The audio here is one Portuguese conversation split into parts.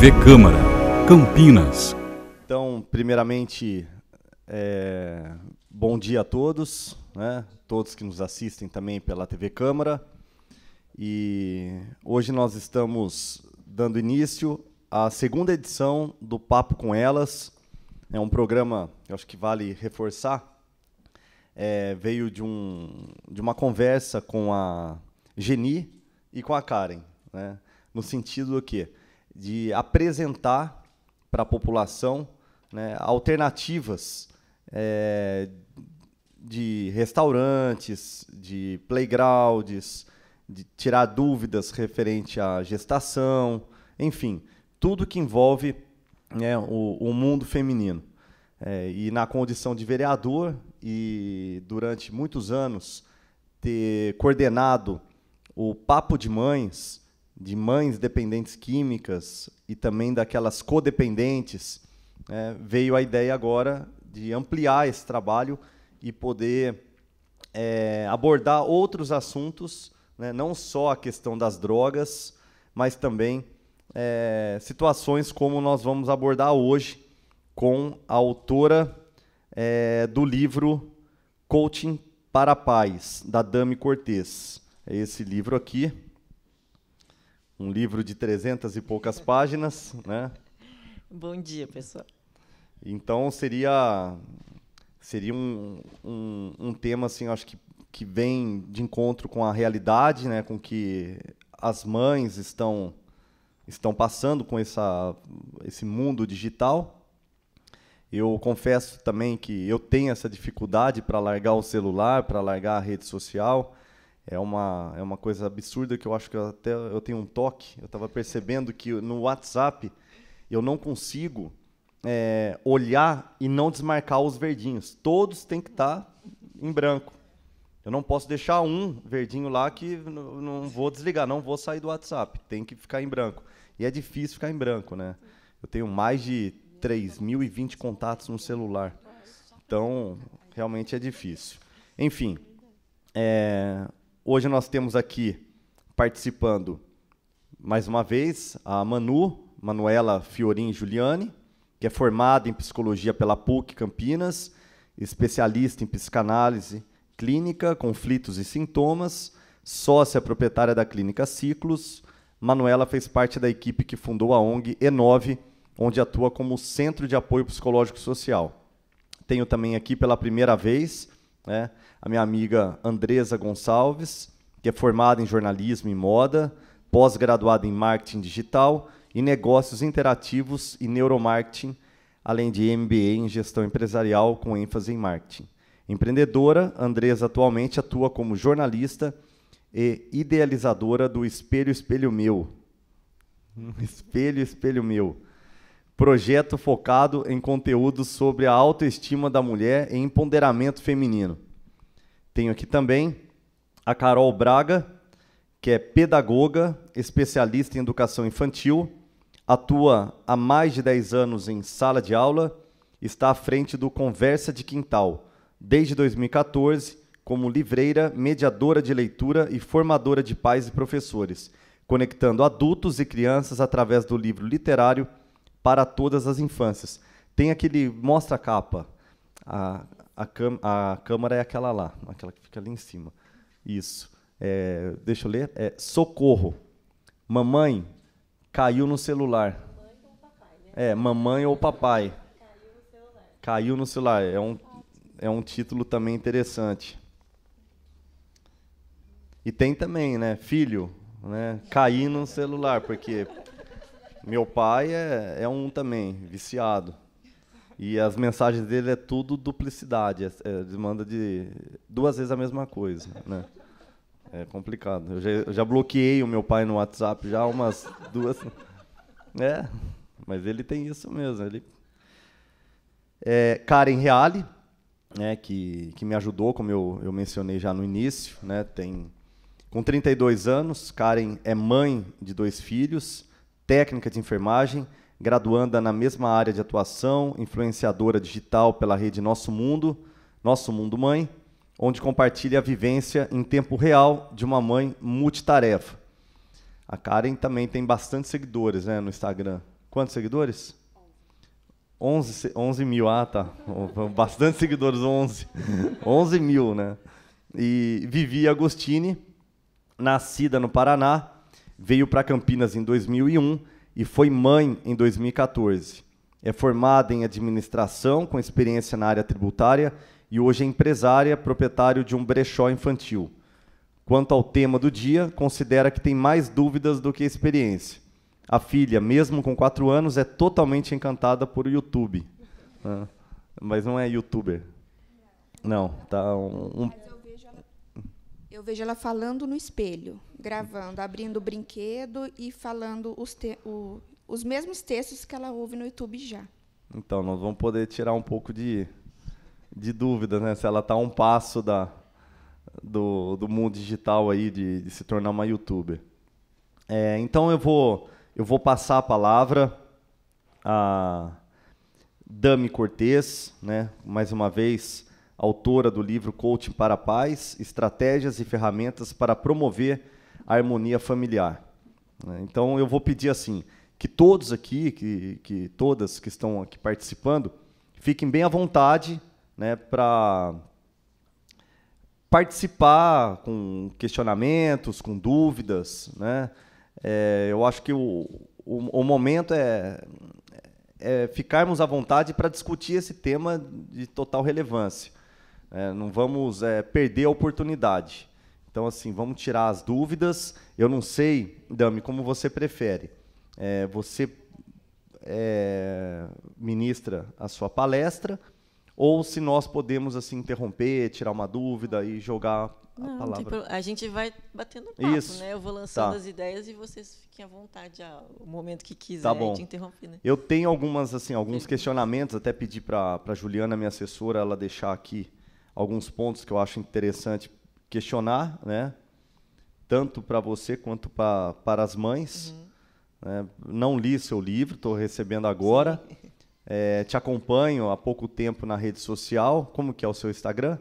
TV Câmara, Campinas. Então, primeiramente, bom dia a todos, né? Todos que nos assistem também pela TV Câmara. E hoje nós estamos dando início à segunda edição do Papo com Elas. É um programa, eu acho que vale reforçar, veio de uma conversa com a Geni e com a Karen, né? No sentido do quê? De apresentar para a população, né, alternativas de restaurantes, de playgrounds, de tirar dúvidas referente à gestação, enfim, tudo que envolve, né, o mundo feminino. E na condição de vereador e durante muitos anos ter coordenado o Papo de mães dependentes químicas e também daquelas codependentes, veio a ideia agora de ampliar esse trabalho e poder abordar outros assuntos, né, não só a questão das drogas, mas também situações como nós vamos abordar hoje com a autora do livro Coaching para a Paz, da Dami Cortez. É esse livro aqui. Um livro de 300 e poucas páginas, né? Bom dia, pessoal. Então, seria um tema, assim, acho que vem de encontro com a realidade, né? Com que as mães estão passando com esse mundo digital. Eu confesso também que eu tenho essa dificuldade para largar o celular, para largar a rede social. É uma coisa absurda que eu acho que eu tenho um toque. Eu estava percebendo que no WhatsApp eu não consigo olhar e não desmarcar os verdinhos. Todos têm que estar em branco. Eu não posso deixar um verdinho lá que não vou desligar, não vou sair do WhatsApp. Tem que ficar em branco. E é difícil ficar em branco, né? Eu tenho mais de 3.020 contatos no celular. Então, realmente é difícil. Enfim, hoje nós temos aqui participando, mais uma vez, a Manuela Fiorin Giuliani, que é formada em Psicologia pela PUC Campinas, especialista em psicanálise clínica, conflitos e sintomas, sócia proprietária da Clínica Ciclos. Manuela fez parte da equipe que fundou a ONG E9, onde atua como Centro de Apoio Psicológico Social. Tenho também aqui pela primeira vez, né, a minha amiga Andresa Gonçalves, que é formada em jornalismo e moda, pós-graduada em marketing digital e negócios interativos e neuromarketing, além de MBA em gestão empresarial com ênfase em marketing. Empreendedora, Andresa atualmente atua como jornalista e idealizadora do Espelho, Espelho Meu. Espelho, Espelho Meu. Projeto focado em conteúdos sobre a autoestima da mulher e empoderamento feminino. Tenho aqui também a Carol Braga, que é pedagoga, especialista em educação infantil, atua há mais de 10 anos em sala de aula, está à frente do Conversa de Quintal, desde 2014, como livreira, mediadora de leitura e formadora de pais e professores, conectando adultos e crianças através do livro literário para todas as infâncias. Tem aquele mostra a capa. A câmera é aquela lá, aquela que fica ali em cima. Isso. Deixa eu ler. Socorro. Mamãe caiu no celular. Mamãe ou papai, né? Mamãe ou papai. Caiu no celular. Caiu no celular. É um título também interessante. E tem também, né? Filho, né? Cair no celular, porque meu pai é um também, viciado. E as mensagens dele é tudo duplicidade. Ele manda de 2 vezes a mesma coisa, né? É complicado. Eu já bloqueei o meu pai no WhatsApp já umas 2. Mas ele tem isso mesmo. Karen Reale, né, que me ajudou, como eu mencionei já no início, né? Com 32 anos, Karen é mãe de 2 filhos, técnica de enfermagem, graduanda na mesma área de atuação, influenciadora digital pela rede Nosso Mundo Mãe, onde compartilha a vivência em tempo real de uma mãe multitarefa. A Karen também tem bastante seguidores, né, no Instagram, Quantos seguidores? 11 mil, tá. Bastante seguidores, 11. 11 mil, né? E Vivi Agostini, nascida no Paraná, veio para Campinas em 2001 e foi mãe em 2014. É formada em administração, com experiência na área tributária, e hoje é empresária, proprietário de um brechó infantil. Quanto ao tema do dia, considera que tem mais dúvidas do que experiência. A filha, mesmo com 4 anos, é totalmente encantada por YouTube. Mas não é youtuber. Não, tá Mas eu vejo ela falando no espelho, gravando, abrindo o brinquedo e falando os mesmos textos que ela ouve no YouTube já. Então, nós vamos poder tirar um pouco de dúvida, né? Se ela está a um passo do mundo digital aí, de se tornar uma youtuber. Então, eu vou passar a palavra a Dami Cortez, né? Mais uma vez, autora do livro Coaching para a Paz, Estratégias e Ferramentas para Promover a Harmonia Familiar. Então, eu vou pedir assim, que todos aqui, que todas que estão aqui participando, fiquem bem à vontade, né, para participar com questionamentos, com dúvidas, né? Eu acho que o momento é ficarmos à vontade para discutir esse tema de total relevância. Não vamos perder a oportunidade. Então, assim, vamos tirar as dúvidas. Eu não sei, Dami, como você prefere. Você ministra a sua palestra, ou se nós podemos assim interromper, tirar uma dúvida e jogar a palavra. A gente vai batendo papo, né? Eu vou lançando as ideias e vocês fiquem à vontade o momento que quiser de interromper. Né? Eu tenho alguns questionamentos, até pedi para a Juliana, minha assessora, ela deixar aqui alguns pontos que eu acho interessante questionar, né? Tanto para você quanto para as mães. Não li seu livro, estou recebendo agora. Te acompanho há pouco tempo na rede social. Como que é o seu Instagram?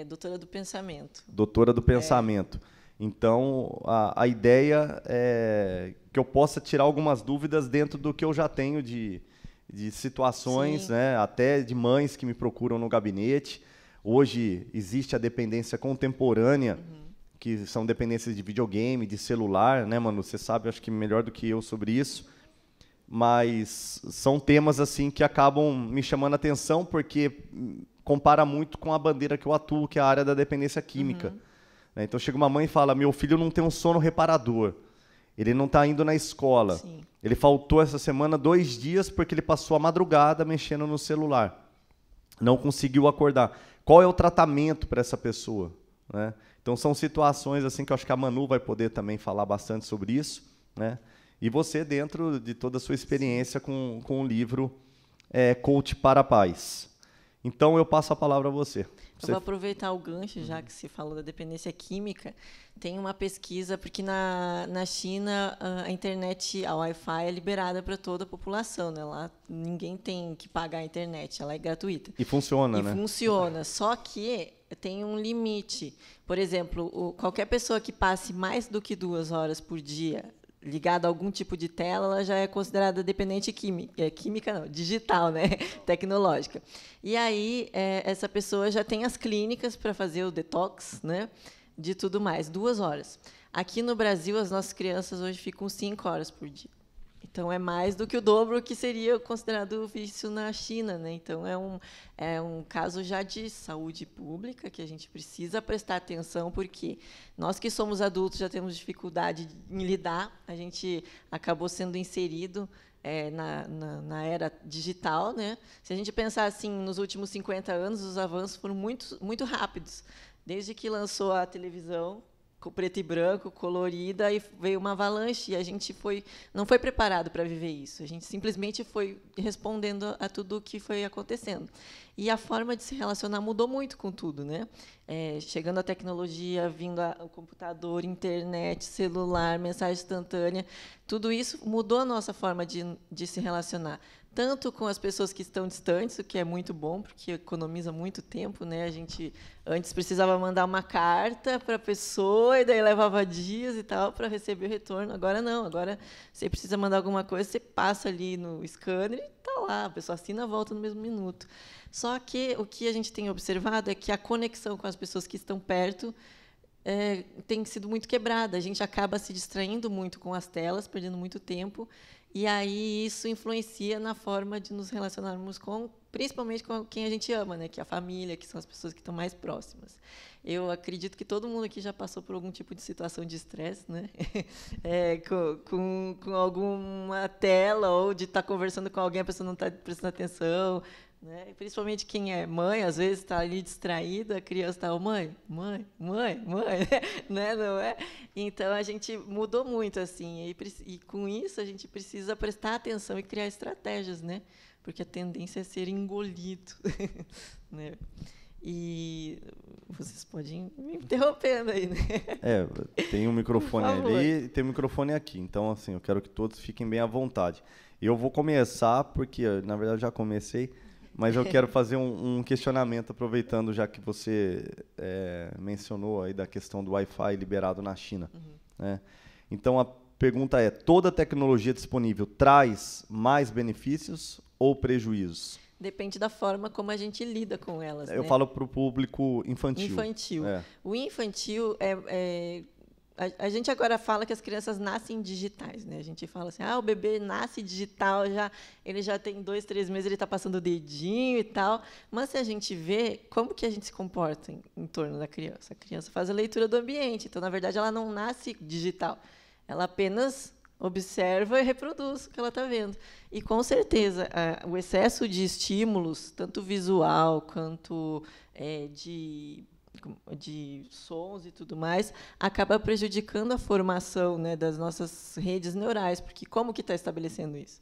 Doutora do Pensamento. Doutora do Pensamento. Então, a ideia é que eu possa tirar algumas dúvidas dentro do que eu já tenho de situações, né? Até de mães que me procuram no gabinete. Hoje existe a dependência contemporânea, que são dependências de videogame, de celular, né, Manu? Você sabe, acho que melhor do que eu sobre isso. Mas são temas assim que acabam me chamando a atenção, porque compara muito com a bandeira que eu atuo, que é a área da dependência química. Então chega uma mãe e fala, meu filho não tem um sono reparador, ele não está indo na escola, ele faltou essa semana 2 dias porque ele passou a madrugada mexendo no celular, não conseguiu acordar. Qual é o tratamento para essa pessoa? Né? Então são situações assim que eu acho que a Manu vai poder também falar bastante sobre isso, né? E você, dentro de toda a sua experiência com o livro Coach para a Paz. Então, eu passo a palavra a você. Eu vou aproveitar o gancho, já que você falou da dependência química. Tem uma pesquisa, porque na China a internet, a Wi-Fi é liberada para toda a população. Né? Lá ninguém tem que pagar a internet, ela é gratuita. E funciona, né? E funciona, só que tem um limite. Por exemplo, qualquer pessoa que passe mais do que 2 horas por dia ligada a algum tipo de tela, ela já é considerada dependente química não, digital, né? Tecnológica. E aí, essa pessoa já tem as clínicas para fazer o detox, né? De tudo mais, 2 horas. Aqui no Brasil, as nossas crianças hoje ficam 5 horas por dia. Então, é mais do que o dobro que seria considerado vício na China, né? Então, é um caso já de saúde pública que a gente precisa prestar atenção, porque nós que somos adultos já temos dificuldade em lidar, a gente acabou sendo inserido na era digital, né? Se a gente pensar assim, nos últimos 50 anos, os avanços foram muito, muito rápidos. Desde que lançou a televisão, preto e branco, colorida, e veio uma avalanche, e a gente não foi preparado para viver isso. A gente simplesmente foi respondendo a tudo o que foi acontecendo. E a forma de se relacionar mudou muito com tudo, né? Chegando a tecnologia, vindo o computador, internet, celular, mensagem instantânea, tudo isso mudou a nossa forma de se relacionar. Tanto com as pessoas que estão distantes, o que é muito bom, porque economiza muito tempo, né? A gente antes precisava mandar uma carta para a pessoa, e daí levava dias e tal para receber o retorno. Agora não, agora você precisa mandar alguma coisa, você passa ali no scanner e está lá, a pessoa assina, volta no mesmo minuto. Só que o que a gente tem observado é que a conexão com as pessoas que estão perto tem sido muito quebrada. A gente acaba se distraindo muito com as telas, perdendo muito tempo, e aí isso influencia na forma de nos relacionarmos principalmente com quem a gente ama, né? Que é a família, que são as pessoas que estão mais próximas. Eu acredito que todo mundo aqui já passou por algum tipo de situação de estresse, né? Com alguma tela, ou de estar conversando com alguém, a pessoa não está prestando atenção, né? Principalmente quem é mãe, às vezes está ali distraída, a criança está, mãe, né? Não é? Então a gente mudou muito assim, e com isso a gente precisa prestar atenção e criar estratégias, né? Porque a tendência é ser engolido, né? E vocês podem me interrompendo aí, né? Tem um microfone ali e tem um microfone aqui, então assim, eu quero que todos fiquem bem à vontade. Eu vou começar, porque na verdade já comecei, mas eu quero fazer um questionamento, aproveitando já que você mencionou aí da questão do Wi-Fi liberado na China. Né? Então, a pergunta é, toda tecnologia disponível traz mais benefícios ou prejuízos? Depende da forma como a gente lida com elas. Eu né? falo para o público infantil. O infantil a gente agora fala que as crianças nascem digitais, né? A gente fala assim, o bebê nasce digital, ele já tem 2, 3 meses, ele está passando o dedinho e tal. Mas se a gente vê, como que a gente se comporta em torno da criança? A criança faz a leitura do ambiente, então, na verdade, ela não nasce digital. Ela apenas observa e reproduz o que ela está vendo. E, com certeza, o excesso de estímulos, tanto visual quanto de sons e tudo mais, acaba prejudicando a formação, né, das nossas redes neurais, porque como que está estabelecendo isso?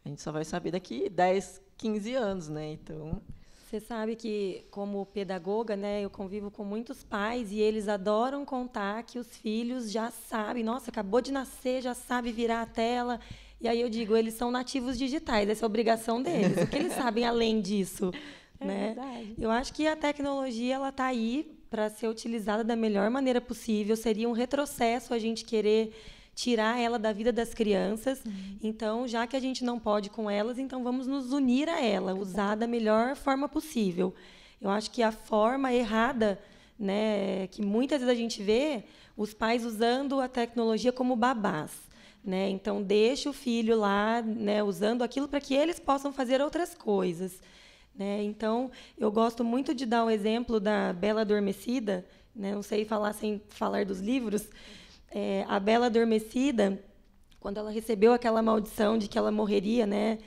A gente só vai saber daqui 10, 15 anos, né? Então, você sabe que, como pedagoga, né, eu convivo com muitos pais e eles adoram contar que os filhos já sabem, nossa, acabou de nascer, já sabe virar a tela. E aí eu digo, eles são nativos digitais, essa é a obrigação deles. O que eles sabem além disso? Né? Verdade. Eu acho que a tecnologia ela está aí para ser utilizada da melhor maneira possível. Seria um retrocesso a gente querer tirar ela da vida das crianças. Então, já que a gente não pode com elas, então vamos nos unir a ela, usar da melhor forma possível. Eu acho que a forma errada, né, que muitas vezes a gente vê, os pais usando a tecnologia como babás. Né? Então, deixa o filho lá, né, usando aquilo para que eles possam fazer outras coisas. Né? Então, eu gosto muito de dar o exemplo da Bela Adormecida, né? Não sei falar sem falar dos livros. A Bela Adormecida, quando ela recebeu aquela maldição de que ela morreria, né,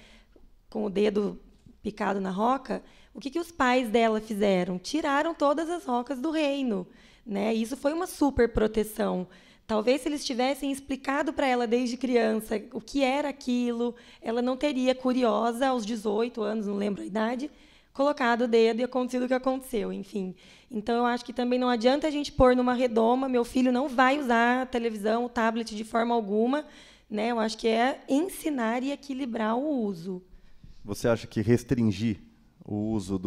com o dedo picado na roca, o que os pais dela fizeram? Tiraram todas as rocas do reino. Né? Isso foi uma super proteção. Talvez, se eles tivessem explicado para ela desde criança o que era aquilo, ela não teria, curiosa, aos 18 anos, não lembro a idade, colocado o dedo e acontecido o que aconteceu, enfim. Então, eu acho que também não adianta a gente pôr numa redoma, meu filho não vai usar a televisão, o tablet de forma alguma. Né? Eu acho que é ensinar e equilibrar o uso. Você acha que restringir o uso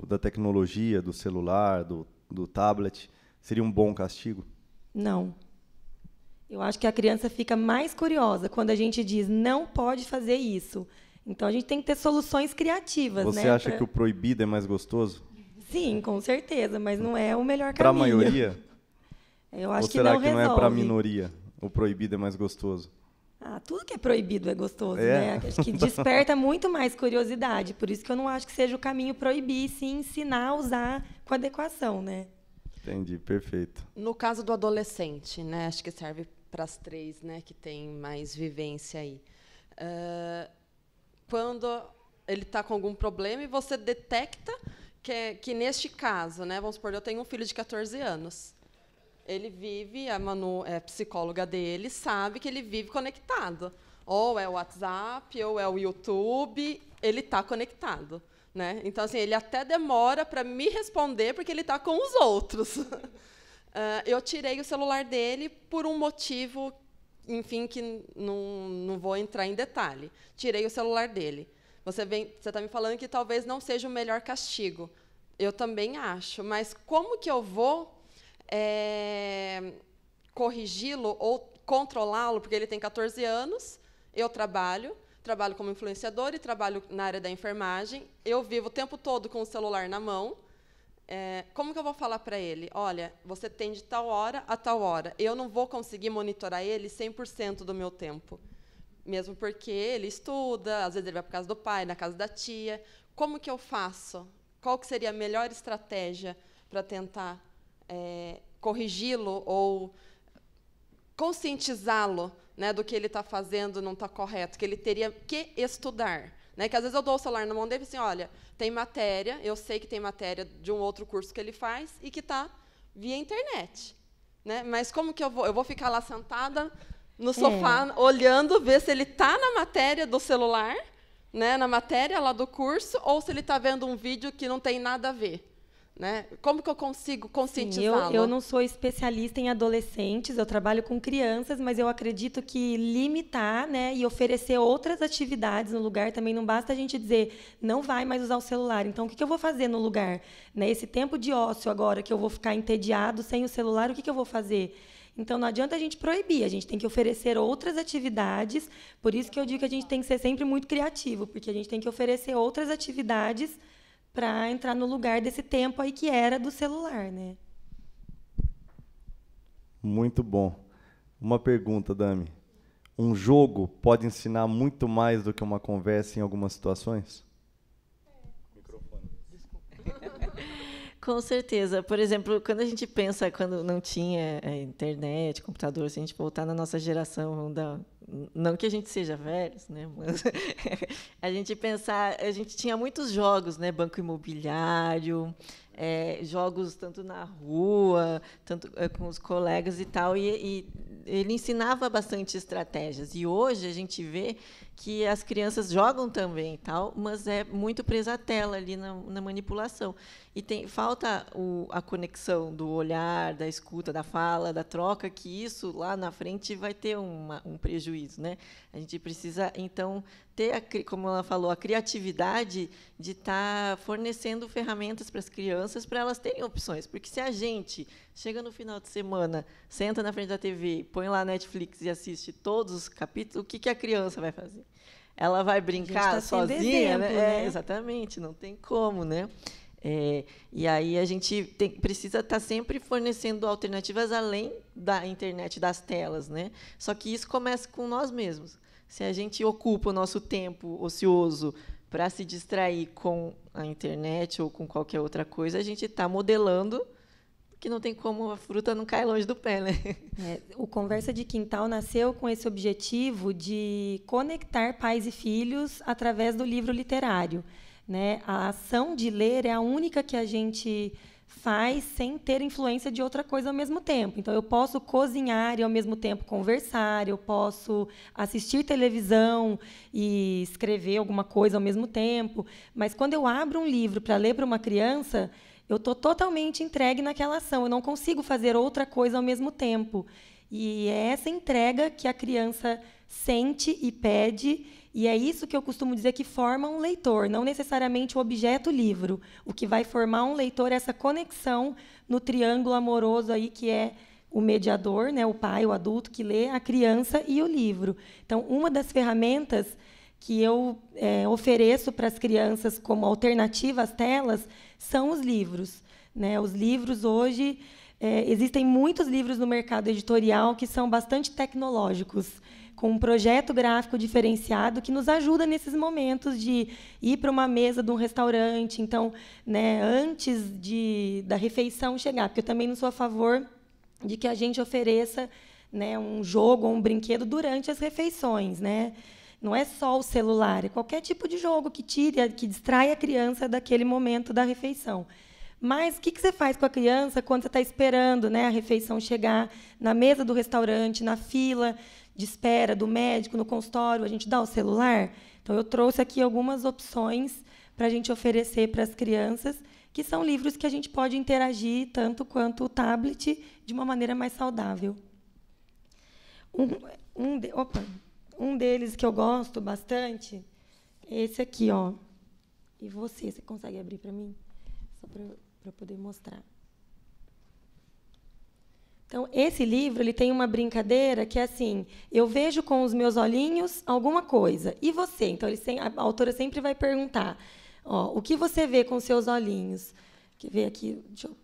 da tecnologia, do celular, do tablet, seria um bom castigo? Não. Eu acho que a criança fica mais curiosa quando a gente diz não pode fazer isso. Então, a gente tem que ter soluções criativas. Você acha que o proibido é mais gostoso? Sim, com certeza, mas não é o melhor caminho. Para a maioria? Eu acho Ou será que não é para a resolve. minoria? O proibido é mais gostoso? Tudo que é proibido é gostoso, né? Acho que desperta muito mais curiosidade. Por isso que eu não acho que seja o caminho proibir, sim ensinar a usar com adequação, né? Entendi, perfeito. No caso do adolescente, né? Acho que serve para as 3, né, que tem mais vivência aí. Quando ele está com algum problema e você detecta que neste caso, né, vamos supor, eu tenho um filho de 14 anos. Ele vive, a Manu é psicóloga dele, sabe que ele vive conectado. Ou é o WhatsApp, ou é o YouTube, ele está conectado. né? Então, assim, ele até demora para me responder porque ele está com os outros. Eu tirei o celular dele por um motivo, enfim, que não vou entrar em detalhe. Tirei o celular dele. Você está me falando que talvez não seja o melhor castigo. Eu também acho, mas como que eu vou corrigi-lo ou controlá-lo? Porque ele tem 14 anos, eu trabalho como influenciadora e trabalho na área da enfermagem. Eu vivo o tempo todo com o celular na mão. Como que eu vou falar para ele? Olha, você tem de tal hora a tal hora. Eu não vou conseguir monitorar ele 100% do meu tempo. Mesmo porque ele estuda, às vezes ele vai para casa do pai, na casa da tia. Como que eu faço? Qual que seria a melhor estratégia para tentar corrigi-lo ou conscientizá-lo, né, do que ele está fazendo não está correto, que ele teria que estudar? Né, que às vezes eu dou o celular na mão dele e assim, olha, tem matéria, eu sei que tem matéria de um outro curso que ele faz e que está via internet. Né, mas como que eu vou? Eu vou ficar lá sentada no sofá, olhando, ver se ele está na matéria do celular, né, na matéria lá do curso, ou se ele está vendo um vídeo que não tem nada a ver. Né? Como que eu consigo conscientizá-lo? Eu não sou especialista em adolescentes, eu trabalho com crianças, mas eu acredito que limitar, né, e oferecer outras atividades no lugar também não basta a gente dizer, não vai mais usar o celular. Então, o que eu vou fazer no lugar? Né, esse tempo de ócio agora que eu vou ficar entediado sem o celular, o que eu vou fazer? Então, não adianta a gente proibir, a gente tem que oferecer outras atividades, por isso que eu digo que a gente tem que ser sempre muito criativo, porque a gente tem que oferecer outras atividades para entrar no lugar desse tempo aí que era do celular, né? Muito bom. Uma pergunta, Dami. Um jogo pode ensinar muito mais do que uma conversa em algumas situações? Microfone. Com certeza. Por exemplo, quando a gente pensa, quando não tinha internet, computador, se a gente voltar na nossa geração, não que a gente seja velhos, né? Mas a gente pensar, a gente tinha muitos jogos, né? Banco imobiliário, jogos tanto na rua, tanto com os colegas e tal, e ele ensinava bastante estratégias. E hoje a gente vê que as crianças jogam também, tal, mas é muito presa à tela ali na manipulação. E falta a conexão do olhar, da escuta, da fala, da troca, que isso lá na frente vai ter um prejuízo, né? A gente precisa, então, ter, como ela falou, a criatividade de estar fornecendo ferramentas para as crianças, para elas terem opções. Porque se a gente chega no final de semana, senta na frente da TV, põe lá Netflix e assiste todos os capítulos, o que a criança vai fazer? Ela vai brincar sozinha? Exemplo, né? Exatamente, não tem como, né? E aí a gente precisa estar sempre fornecendo alternativas além da internet, das telas, né? Só que isso começa com nós mesmos. Se a gente ocupa o nosso tempo ocioso para se distrair com a internet ou com qualquer outra coisa, a gente está modelando que não tem como a fruta não cair longe do pé, né? O Conversa de Quintal nasceu com esse objetivo de conectar pais e filhos através do livro literário. Né? A ação de ler é a única que a gente faz sem ter influência de outra coisa ao mesmo tempo. Então, eu posso cozinhar e, ao mesmo tempo, conversar, eu posso assistir televisão e escrever alguma coisa ao mesmo tempo, mas, quando eu abro um livro para ler para uma criança, eu estou totalmente entregue naquela ação, eu não consigo fazer outra coisa ao mesmo tempo. E é essa entrega que a criança sente e pede, e é isso que eu costumo dizer que forma um leitor, não necessariamente o objeto livro. O que vai formar um leitor é essa conexão no triângulo amoroso aí que é o mediador, né, o pai, o adulto que lê, a criança e o livro. Então, uma das ferramentas que eu ofereço para as crianças como alternativa às telas são os livros. Né? Os livros hoje, existem muitos livros no mercado editorial que são bastante tecnológicos, com um projeto gráfico diferenciado que nos ajuda nesses momentos de ir para uma mesa de um restaurante. Então, né, antes da refeição chegar, porque eu também não sou a favor de que a gente ofereça, né, um jogo ou um brinquedo durante as refeições, né? Não é só o celular, é qualquer tipo de jogo que que distrai a criança daquele momento da refeição. Mas o que você faz com a criança quando você está esperando, né, a refeição chegar na mesa do restaurante, na fila de espera do médico, no consultório? A gente dá o celular? Então, eu trouxe aqui algumas opções para a gente oferecer para as crianças, que são livros que a gente pode interagir tanto quanto o tablet de uma maneira mais saudável. Um deles que eu gosto bastante é esse aqui, ó. E você consegue abrir para mim? Só para eu poder mostrar. Então, esse livro ele tem uma brincadeira que é assim, eu vejo com os meus olhinhos alguma coisa. E você? Então, a autora sempre vai perguntar, ó, o que você vê com os seus olhinhos? Quer ver aqui? Deixa eu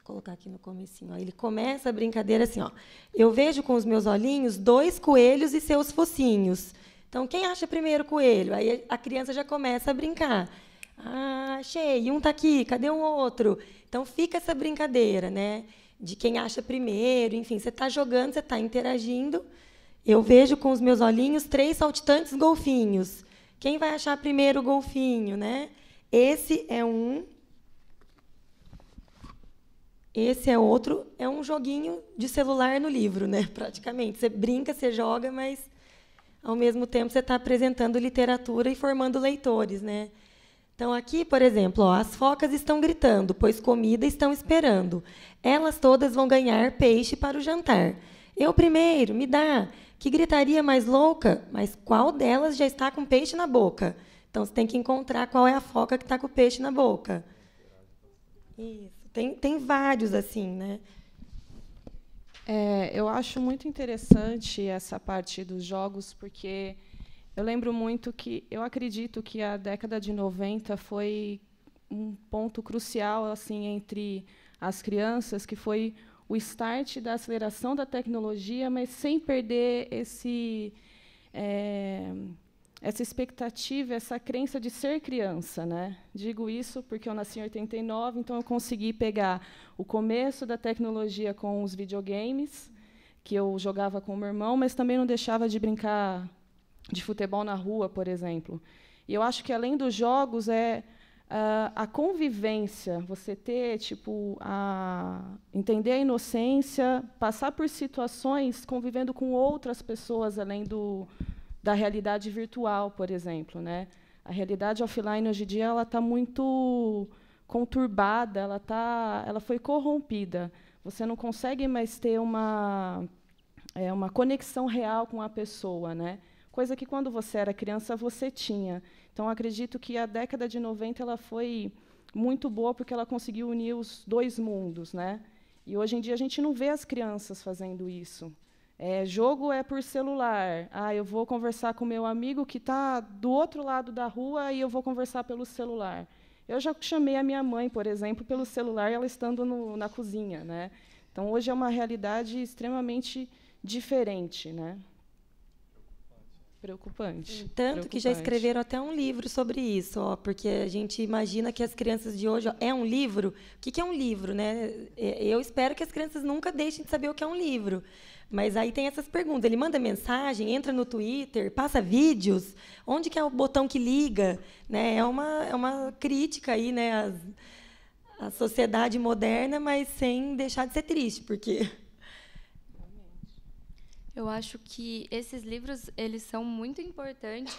colocar aqui no comecinho. Ó. Ele começa a brincadeira assim, ó. Eu vejo com os meus olhinhos 2 coelhos e seus focinhos. Então, quem acha primeiro o coelho? Aí a criança já começa a brincar. Ah, achei, um está aqui, cadê o outro? Então, fica essa brincadeira, né? De quem acha primeiro, enfim, você está jogando, você está interagindo. Eu vejo com os meus olhinhos 3 saltitantes golfinhos. Quem vai achar primeiro o golfinho, né? Esse é um. Esse é outro. É um joguinho de celular no livro, né? Praticamente. Você brinca, você joga, mas, ao mesmo tempo, você está apresentando literatura e formando leitores, né? Então, aqui, por exemplo, ó, as focas estão gritando, pois comida estão esperando. Elas todas vão ganhar peixe para o jantar. Eu primeiro, me dá. Que gritaria mais louca, mas qual delas já está com peixe na boca? Então, você tem que encontrar qual é a foca que está com o peixe na boca. Isso. Tem vários assim, né? Eu acho muito interessante essa parte dos jogos, porque eu lembro muito que eu acredito que a década de 90 foi um ponto crucial assim entre as crianças, que foi o start da aceleração da tecnologia, mas sem perder essa expectativa, essa crença de ser criança, né? Digo isso porque eu nasci em 89, então eu consegui pegar o começo da tecnologia com os videogames, que eu jogava com o meu irmão, mas também não deixava de brincar de futebol na rua, por exemplo. E eu acho que, além dos jogos, a convivência, você ter, entender a inocência, passar por situações convivendo com outras pessoas, além da realidade virtual, por exemplo, né? A realidade offline, hoje em dia, ela está muito conturbada, ela foi corrompida. Você não consegue mais ter uma conexão real com a pessoa, né? Coisa que, quando você era criança, você tinha. Então, acredito que a década de 90 ela foi muito boa porque ela conseguiu unir os 2 mundos, né? E, hoje em dia, a gente não vê as crianças fazendo isso. Jogo é por celular. Eu vou conversar com o meu amigo que está do outro lado da rua e eu vou conversar pelo celular. Eu já chamei a minha mãe, por exemplo, pelo celular, ela estando na cozinha, né? Então, hoje é uma realidade extremamente diferente, né? Preocupante. Tanto que já escreveram até um livro sobre isso, ó, porque a gente imagina que as crianças de hoje... Ó, é um livro? O que é um livro, né? Eu espero que as crianças nunca deixem de saber o que é um livro. Mas aí tem essas perguntas. Ele manda mensagem, entra no Twitter, passa vídeos. Onde que é o botão que liga? Né? É uma crítica aí, né, à sociedade moderna, mas sem deixar de ser triste, porque... Eu acho que esses livros eles são muito importantes,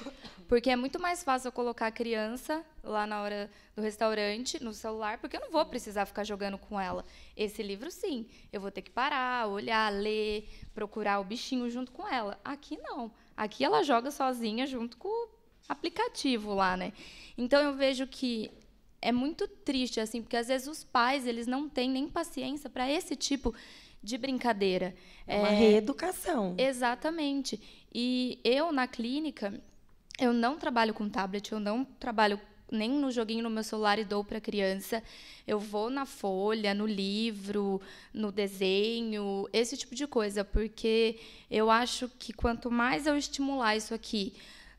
porque é muito mais fácil eu colocar a criança lá na hora do restaurante, no celular, porque eu não vou precisar ficar jogando com ela. Esse livro, sim, eu vou ter que parar, olhar, ler, procurar o bichinho junto com ela. Aqui, não. Aqui ela joga sozinha junto com o aplicativo lá, né? Então, eu vejo que é muito triste, assim, porque, às vezes, os pais eles não têm nem paciência para esse tipo de brincadeira. É uma reeducação. Exatamente. E eu, na clínica, eu não trabalho com tablet, eu não trabalho nem no joguinho no meu celular e dou para a criança. Eu vou na folha, no livro, no desenho, esse tipo de coisa, porque eu acho que quanto mais eu estimular isso aqui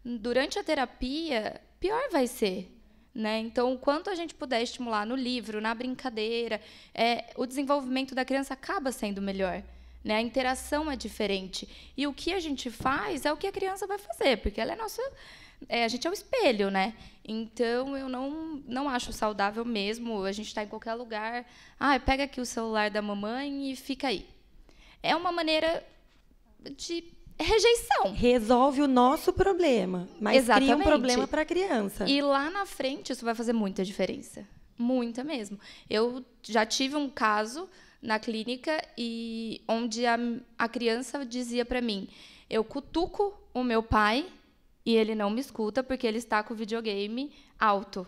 durante a terapia, pior vai ser. Né? Então, o quanto a gente puder estimular no livro, na brincadeira, o desenvolvimento da criança acaba sendo melhor. Né? A interação é diferente. E o que a gente faz é o que a criança vai fazer, porque ela é nossa... a gente é o espelho, né? Então, eu não acho saudável mesmo a gente estar em qualquer lugar. Pega aqui o celular da mamãe e fica aí. É uma maneira de rejeição. Resolve o nosso problema, mas cria um Exatamente. problema para a criança. E lá na frente isso vai fazer muita diferença. Muita mesmo. Eu já tive um caso na clínica e onde a criança dizia para mim, eu cutuco o meu pai e ele não me escuta porque ele está com o videogame alto.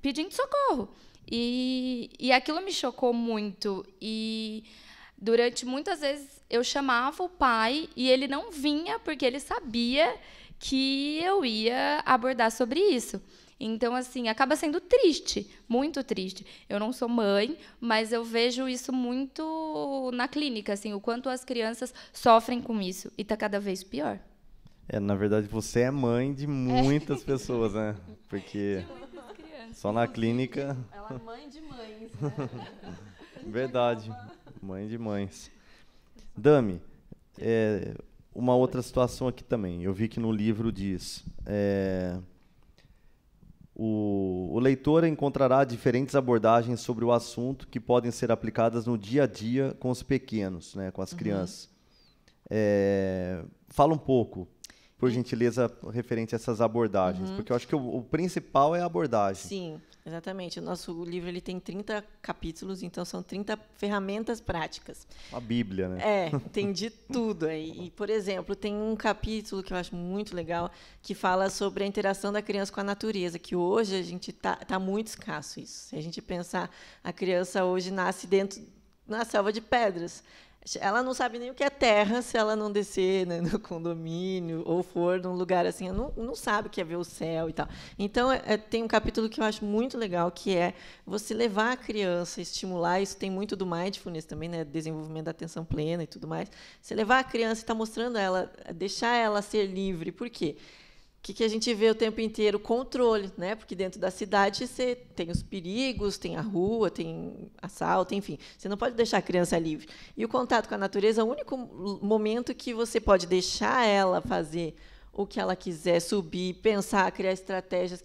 Pedindo socorro. E aquilo me chocou muito. E durante muitas vezes eu chamava o pai e ele não vinha porque ele sabia que eu ia abordar sobre isso. Então, assim, acaba sendo triste, muito triste. Eu não sou mãe, mas eu vejo isso muito na clínica, assim, o quanto as crianças sofrem com isso. E está cada vez pior. Na verdade, você é mãe de muitas pessoas, né? Porque só na clínica... Ela é mãe de mães, né? Verdade, mãe de mães. Dami, uma outra situação aqui também. Eu vi que no livro diz... O leitor encontrará diferentes abordagens sobre o assunto que podem ser aplicadas no dia a dia com os pequenos, né, com as crianças. Fala um pouco, por gentileza, referente a essas abordagens, porque eu acho que o principal é a abordagem. Sim, exatamente. O nosso livro ele tem 30 capítulos, então são 30 ferramentas práticas. A Bíblia, né? Tem de tudo aí. E, por exemplo, tem um capítulo que eu acho muito legal que fala sobre a interação da criança com a natureza, que hoje a gente tá muito escasso isso. Se a gente pensar, a criança hoje nasce na selva de pedras. Ela não sabe nem o que é terra se ela não descer, né, no condomínio ou for num lugar assim, não sabe o que é ver o céu e tal. Então, tem um capítulo que eu acho muito legal, que é você levar a criança, estimular, isso tem muito do mindfulness também, né, desenvolvimento da atenção plena e tudo mais. Você levar a criança e estar mostrando a ela, deixar ela ser livre. Por quê? O que a gente vê o tempo inteiro? Controle, né? Porque dentro da cidade você tem os perigos, tem a rua, tem assalto, enfim. Você não pode deixar a criança livre. E o contato com a natureza é o único momento que você pode deixar ela fazer o que ela quiser, subir, pensar, criar estratégias,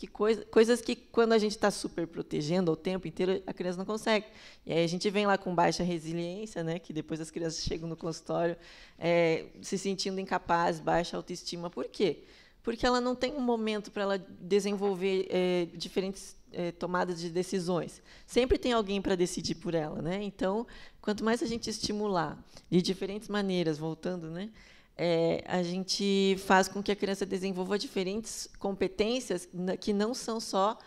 coisas que, quando a gente está super protegendo o tempo inteiro, a criança não consegue. E aí a gente vem lá com baixa resiliência, né? Que depois as crianças chegam no consultório se sentindo incapazes, baixa autoestima. Por quê? Porque ela não tem um momento para ela desenvolver diferentes tomadas de decisões. Sempre tem alguém para decidir por ela, né? Então, quanto mais a gente estimular de diferentes maneiras, voltando, né, a gente faz com que a criança desenvolva diferentes competências que não são só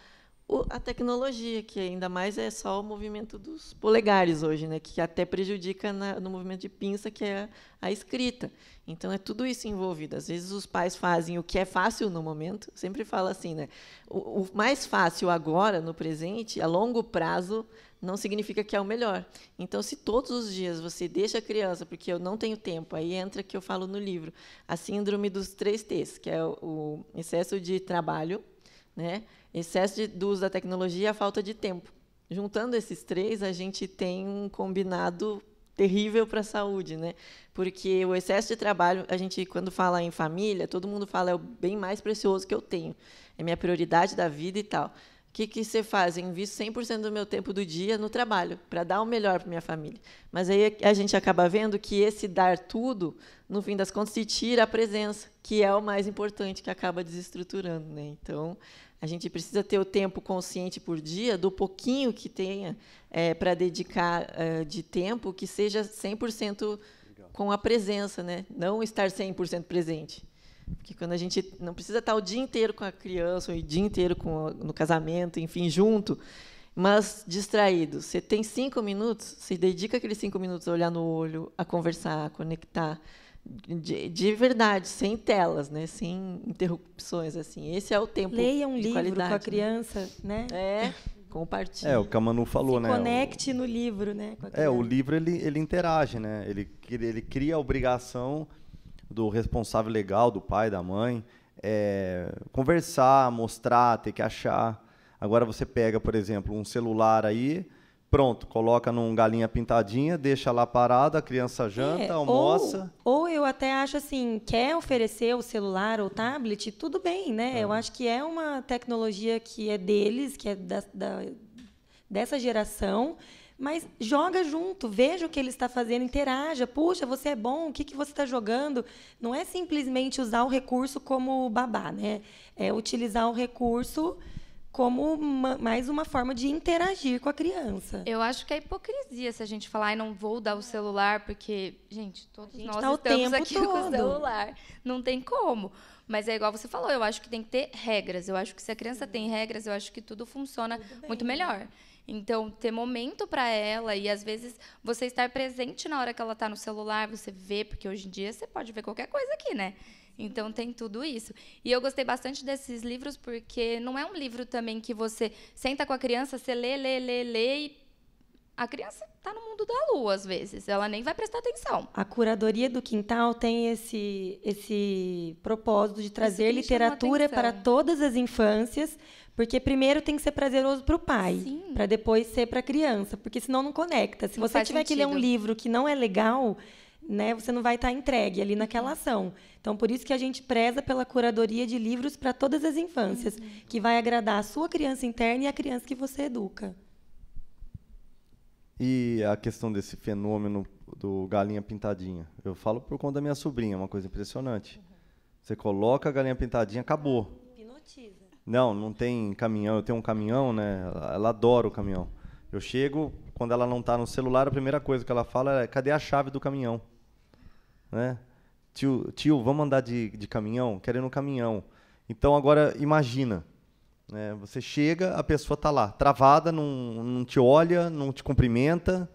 a tecnologia, que ainda mais é só o movimento dos polegares hoje, né, que até prejudica no movimento de pinça, que é a escrita. Então, é tudo isso envolvido. Às vezes, os pais fazem o que é fácil no momento. Sempre falo assim, né? O mais fácil agora, no presente, a longo prazo, não significa que é o melhor. Então, se todos os dias você deixa a criança, porque eu não tenho tempo, aí entra que eu falo no livro, a síndrome dos 3 T's, que é o excesso de trabalho, né? Excesso do uso da tecnologia e a falta de tempo. Juntando esses 3, a gente tem um combinado terrível para a saúde, né? Porque o excesso de trabalho, a gente, quando fala em família, todo mundo fala, é o bem mais precioso que eu tenho, é minha prioridade da vida e tal. O que você faz? Eu invisto 100% do meu tempo do dia no trabalho, para dar o melhor para minha família. Mas aí a gente acaba vendo que esse dar tudo, no fim das contas, se tira a presença, que é o mais importante, que acaba desestruturando, né? Então, a gente precisa ter o tempo consciente por dia, do pouquinho que tenha para dedicar de tempo, que seja 100% com a presença, né? Não estar 100% presente. Porque quando a gente não precisa estar o dia inteiro com a criança, ou o dia inteiro no casamento, enfim, junto, mas distraído. Você tem 5 minutos, você dedica aqueles 5 minutos a olhar no olho, a conversar, a conectar, de verdade, sem telas, né? Sem interrupções, assim. Esse é o tempo de qualidade. Leia um livro com a criança, né? Compartilhe. O que a Manu falou, né? Conecte no livro, né? Com a criança. O livro ele interage, né? Ele cria a obrigação do responsável legal, do pai, da mãe, conversar, mostrar, ter que achar. Agora você pega, por exemplo, um celular aí, pronto, coloca num galinha pintadinha, deixa lá parado, a criança janta, almoça. Ou eu até acho assim, quer oferecer o celular ou o tablet, tudo bem, né? Eu acho que é uma tecnologia que é deles, que é dessa geração, Mas joga junto, veja o que ele está fazendo, interaja. Puxa, você é bom, o que você está jogando? Não é simplesmente usar o recurso como babá, né? É utilizar o recurso como mais uma forma de interagir com a criança. Eu acho que é hipocrisia se a gente falar, não vou dar o celular, porque, gente, todos nós tá o estamos tempo aqui com o todo. celular. Não tem como. Mas é igual você falou, eu acho que tem que ter regras. Eu acho que se a criança tem regras, eu acho que tudo funciona muito melhor. Então, ter momento para ela e, às vezes, você estar presente na hora que ela está no celular, você vê, porque hoje em dia você pode ver qualquer coisa aqui, né? Então, tem tudo isso. E eu gostei bastante desses livros, porque não é um livro também que você senta com a criança, você lê e a criança está no mundo da lua, às vezes. Ela nem vai prestar atenção. A curadoria do quintal tem esse propósito de trazer literatura para todas as infâncias, porque primeiro tem que ser prazeroso para o pai, para depois ser para a criança, porque senão não conecta. Se você tiver que ler um livro que não é legal, né, você não vai estar entregue ali naquela ação. Então, por isso que a gente preza pela curadoria de livros para todas as infâncias, que vai agradar a sua criança interna e a criança que você educa. E a questão desse fenômeno do galinha pintadinha? Eu falo por conta da minha sobrinha, é uma coisa impressionante. Você coloca a galinha pintadinha, acabou. Hipnotiza. Não tem caminhão. Eu tenho um caminhão, né? Ela adora o caminhão. Eu chego, quando ela não está no celular, a primeira coisa que ela fala é: cadê a chave do caminhão? Né? Tio, vamos andar de caminhão? Quero ir no caminhão. Então, agora, imagina. Né? Você chega, a pessoa está lá, travada, não te olha, não te cumprimenta,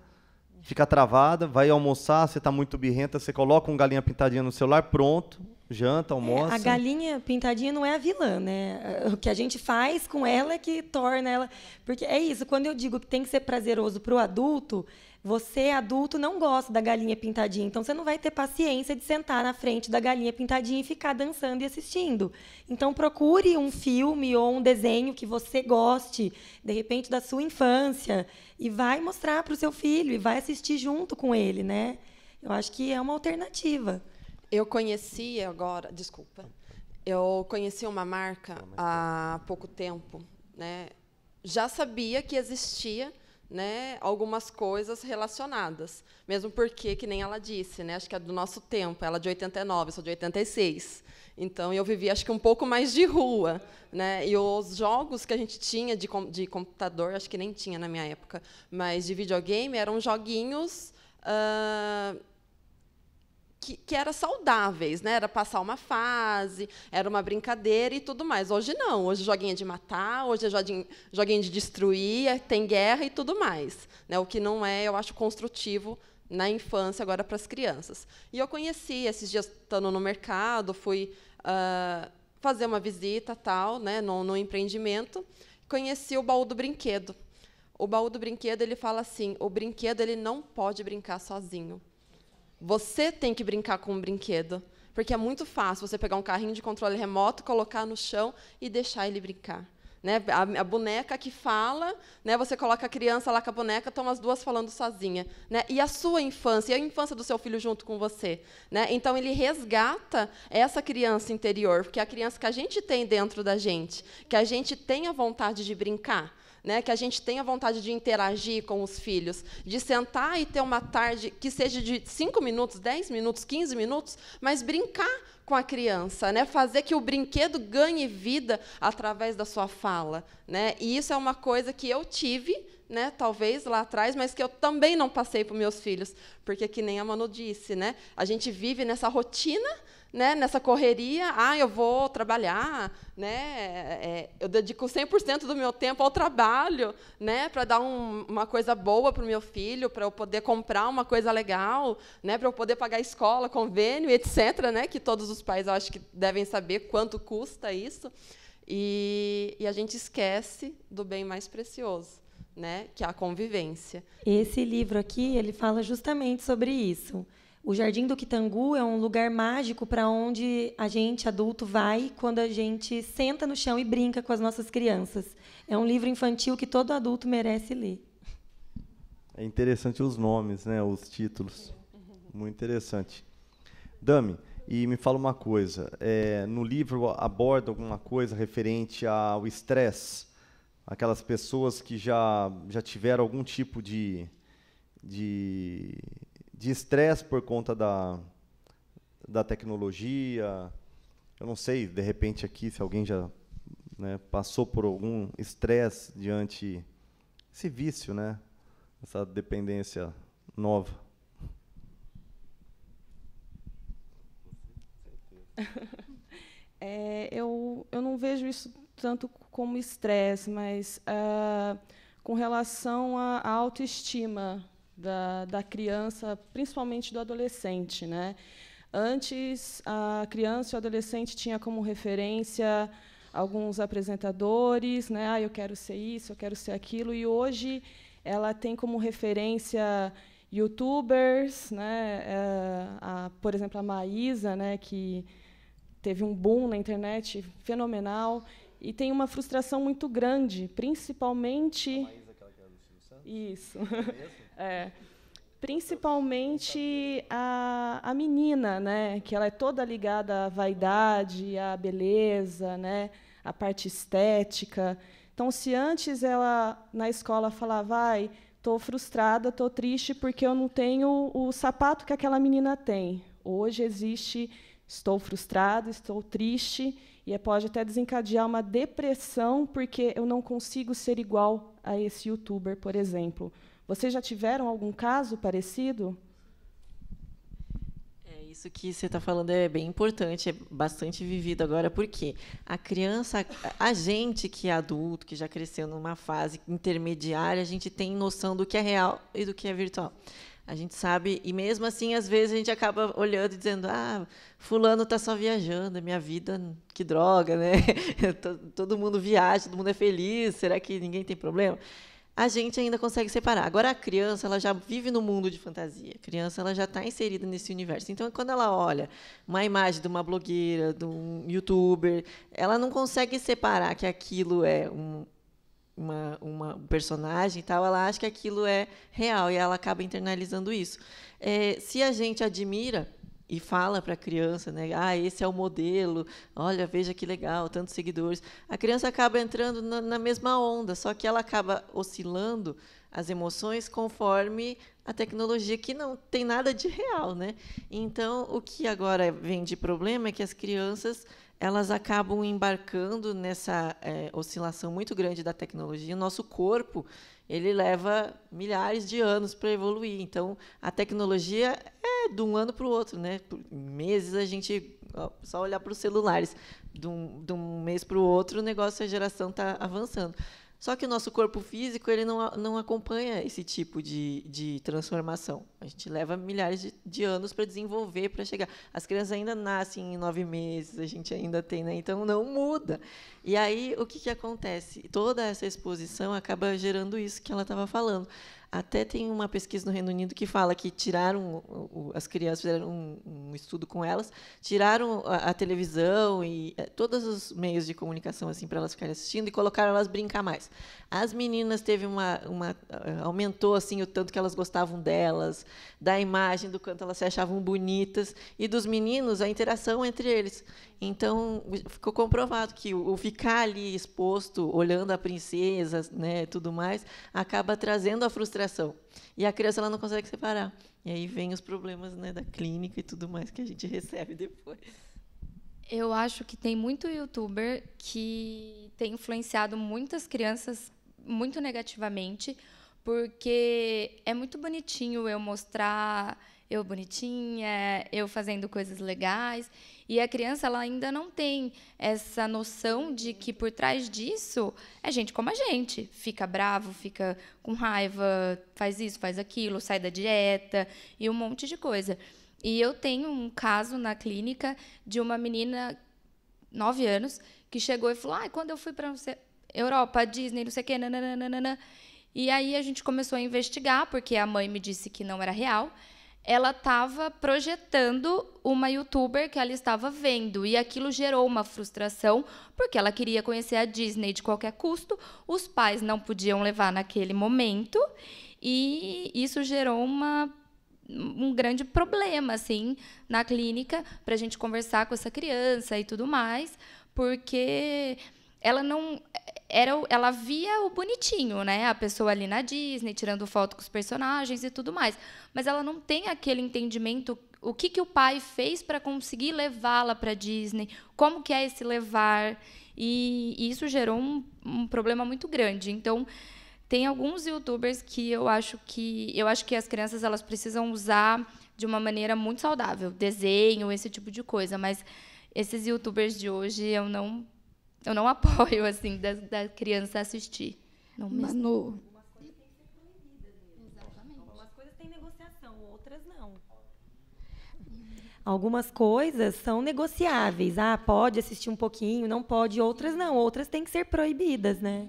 fica travada, vai almoçar, você está muito birrenta, você coloca um galinha pintadinha no celular, pronto, janta, almoça. A galinha pintadinha não é a vilã, né? O que a gente faz com ela é que torna ela... Porque é isso, quando eu digo que tem que ser prazeroso para o adulto, você, adulto, não gosta da galinha pintadinha, então você não vai ter paciência de sentar na frente da galinha pintadinha e ficar dançando e assistindo. Então, procure um filme ou um desenho que você goste, de repente, da sua infância, e vai mostrar para o seu filho, e vai assistir junto com ele, né? Eu acho que é uma alternativa. Eu conheci uma marca há pouco tempo, né? Já sabia que existia, né, algumas coisas relacionadas, mesmo porque, que nem ela disse, né, acho que é do nosso tempo, ela é de 89, eu sou de 86, então eu vivi, acho que um pouco mais de rua, né, e os jogos que a gente tinha de computador, acho que nem tinha na minha época, mas de videogame, eram joguinhos que eram saudáveis, né? Era passar uma fase, era uma brincadeira e tudo mais. Hoje não, hoje joguinho de matar, hoje é joguinho de destruir, tem guerra e tudo mais, né? O que não é, eu acho, construtivo na infância agora para as crianças. E eu conheci, esses dias estando no mercado, fui fazer uma visita, tal, né, no empreendimento, conheci o baú do brinquedo. O baú do brinquedo, ele fala assim: o brinquedo ele não pode brincar sozinho. Você tem que brincar com um brinquedo, porque é muito fácil você pegar um carrinho de controle remoto, colocar no chão e deixar ele brincar. Né? A boneca que fala, né? Você coloca a criança lá com a boneca, estão as duas falando sozinha. Né? E a sua infância, e a infância do seu filho junto com você. Né? Então, ele resgata essa criança interior, porque é a criança que a gente tem dentro da gente, que a gente tem a vontade de brincar. Né, que a gente tenha vontade de interagir com os filhos, de sentar e ter uma tarde que seja de 5 minutos, 10 minutos, 15 minutos, mas brincar com a criança, né, fazer que o brinquedo ganhe vida através da sua fala. Né, e isso é uma coisa que eu tive, né, talvez lá atrás, mas que eu também não passei para os meus filhos, porque, que nem a Manu disse, né, a gente vive nessa rotina, né, nessa correria, eu vou trabalhar, né, eu dedico 100% do meu tempo ao trabalho, né, para dar uma coisa boa para o meu filho, para eu poder comprar uma coisa legal, né, para eu poder pagar escola, convênio, etc., né, que todos os pais, eu acho que devem saber quanto custa isso, e a gente esquece do bem mais precioso, né, que é a convivência. Esse livro aqui, ele fala justamente sobre isso. O Jardim do Quitangu é um lugar mágico para onde a gente, adulto, vai quando a gente senta no chão e brinca com as nossas crianças. É um livro infantil que todo adulto merece ler. É interessante os nomes, né, os títulos. Muito interessante. Dami, e me fala uma coisa. No livro aborda alguma coisa referente ao estresse? aquelas pessoas que já tiveram algum tipo de estresse por conta da tecnologia. Eu não sei, de repente, aqui, se alguém já, né, passou por algum estresse diante esse vício, né, essa dependência nova. Eu não vejo isso tanto como estresse, mas com relação à autoestima da criança, principalmente do adolescente, né? Antes, a criança e o adolescente tinha como referência alguns apresentadores, né? Eu quero ser isso, eu quero ser aquilo, e hoje ela tem como referência YouTubers, né? Por exemplo, a Maísa, né? Que teve um boom na internet fenomenal, e tem uma frustração muito grande, principalmente... A Maísa, aquela que era do Silvio Santos? Isso. Principalmente a menina, né, que ela é toda ligada à vaidade, à beleza, né, à parte estética. Então, se antes ela, na escola, falava, estou frustrada, estou triste porque eu não tenho o sapato que aquela menina tem. Hoje existe, estou frustrada, estou triste, e pode até desencadear uma depressão porque eu não consigo ser igual a esse youtuber, por exemplo. Vocês já tiveram algum caso parecido? Isso que você está falando é bem importante, é bastante vivido agora, porque a criança, a gente que é adulto, que já cresceu numa fase intermediária, a gente tem noção do que é real e do que é virtual. A gente sabe, e mesmo assim, às vezes, a gente acaba olhando e dizendo, fulano está só viajando, é minha vida, que droga, né? Todo mundo viaja, todo mundo é feliz, será que ninguém tem problema? A gente ainda consegue separar. Agora, a criança, ela já vive no mundo de fantasia. A criança, ela já está inserida nesse universo. Então, quando ela olha uma imagem de uma blogueira, de um youtuber, ela não consegue separar que aquilo é um personagem e tal, ela acha que aquilo é real, e ela acaba internalizando isso. Se a gente admira e fala para a criança, né, esse é o modelo, olha, veja que legal, tantos seguidores, a criança acaba entrando na mesma onda, só que ela acaba oscilando as emoções conforme a tecnologia, que não tem nada de real, né? Então, o que agora vem de problema é que as crianças, elas acabam embarcando nessa oscilação muito grande da tecnologia. O nosso corpo, ele leva milhares de anos para evoluir. Então, a tecnologia é de um ano para o outro, né? Por meses, a gente só olhar para os celulares, de um mês para o outro, o negócio, a geração está avançando. Só que o nosso corpo físico, ele não acompanha esse tipo de transformação. A gente leva milhares de anos para desenvolver, para chegar. As crianças ainda nascem em 9 meses, a gente ainda tem, né? Então, não muda. E aí, o que acontece? Toda essa exposição acaba gerando isso que ela estava falando. Até tem uma pesquisa no Reino Unido que fala que tiraram as crianças, fizeram um estudo com elas, tiraram a televisão e todos os meios de comunicação assim para elas ficarem assistindo, e colocaram elas brincar mais. As meninas teve aumentou assim o tanto que elas gostavam delas, da imagem, do quanto elas se achavam bonitas, e dos meninos a interação entre eles. Então, ficou comprovado que o ficar ali exposto, olhando a princesa, né, tudo mais, acaba trazendo a frustração. E a criança, ela não consegue separar. E aí vem os problemas, né, da clínica e tudo mais que a gente recebe depois. Eu acho que tem muito youtuber que tem influenciado muitas crianças muito negativamente, porque é muito bonitinho eu mostrar eu bonitinha, eu fazendo coisas legais, e a criança, ela ainda não tem essa noção de que por trás disso é gente como a gente, fica bravo, fica com raiva, faz isso, faz aquilo, sai da dieta e um monte de coisa. E eu tenho um caso na clínica de uma menina, 9 anos, que chegou e falou, quando eu fui para Europa, Disney, não sei o quê, nananana. E aí a gente começou a investigar, porque a mãe me disse que não era real. Ela estava projetando uma youtuber que ela estava vendo, e aquilo gerou uma frustração, porque ela queria conhecer a Disney de qualquer custo, os pais não podiam levar naquele momento, e isso gerou um grande problema assim, na clínica, para a gente conversar com essa criança e tudo mais, porque ela via o bonitinho, né? A pessoa ali na Disney, tirando foto com os personagens e tudo mais. Mas ela não tem aquele entendimento, o que o pai fez para conseguir levá-la para a Disney, como que é esse levar. E isso gerou um problema muito grande. Então, tem alguns youtubers que eu acho que as crianças elas precisam usar de uma maneira muito saudável, desenho, esse tipo de coisa. Mas esses youtubers de hoje eu não apoio, assim, da criança assistir. Não mesmo. Manu, Algumas coisas têm negociação, outras não. Algumas coisas são negociáveis. Ah, pode assistir um pouquinho, não pode. Outras não. Outras têm que ser proibidas, né?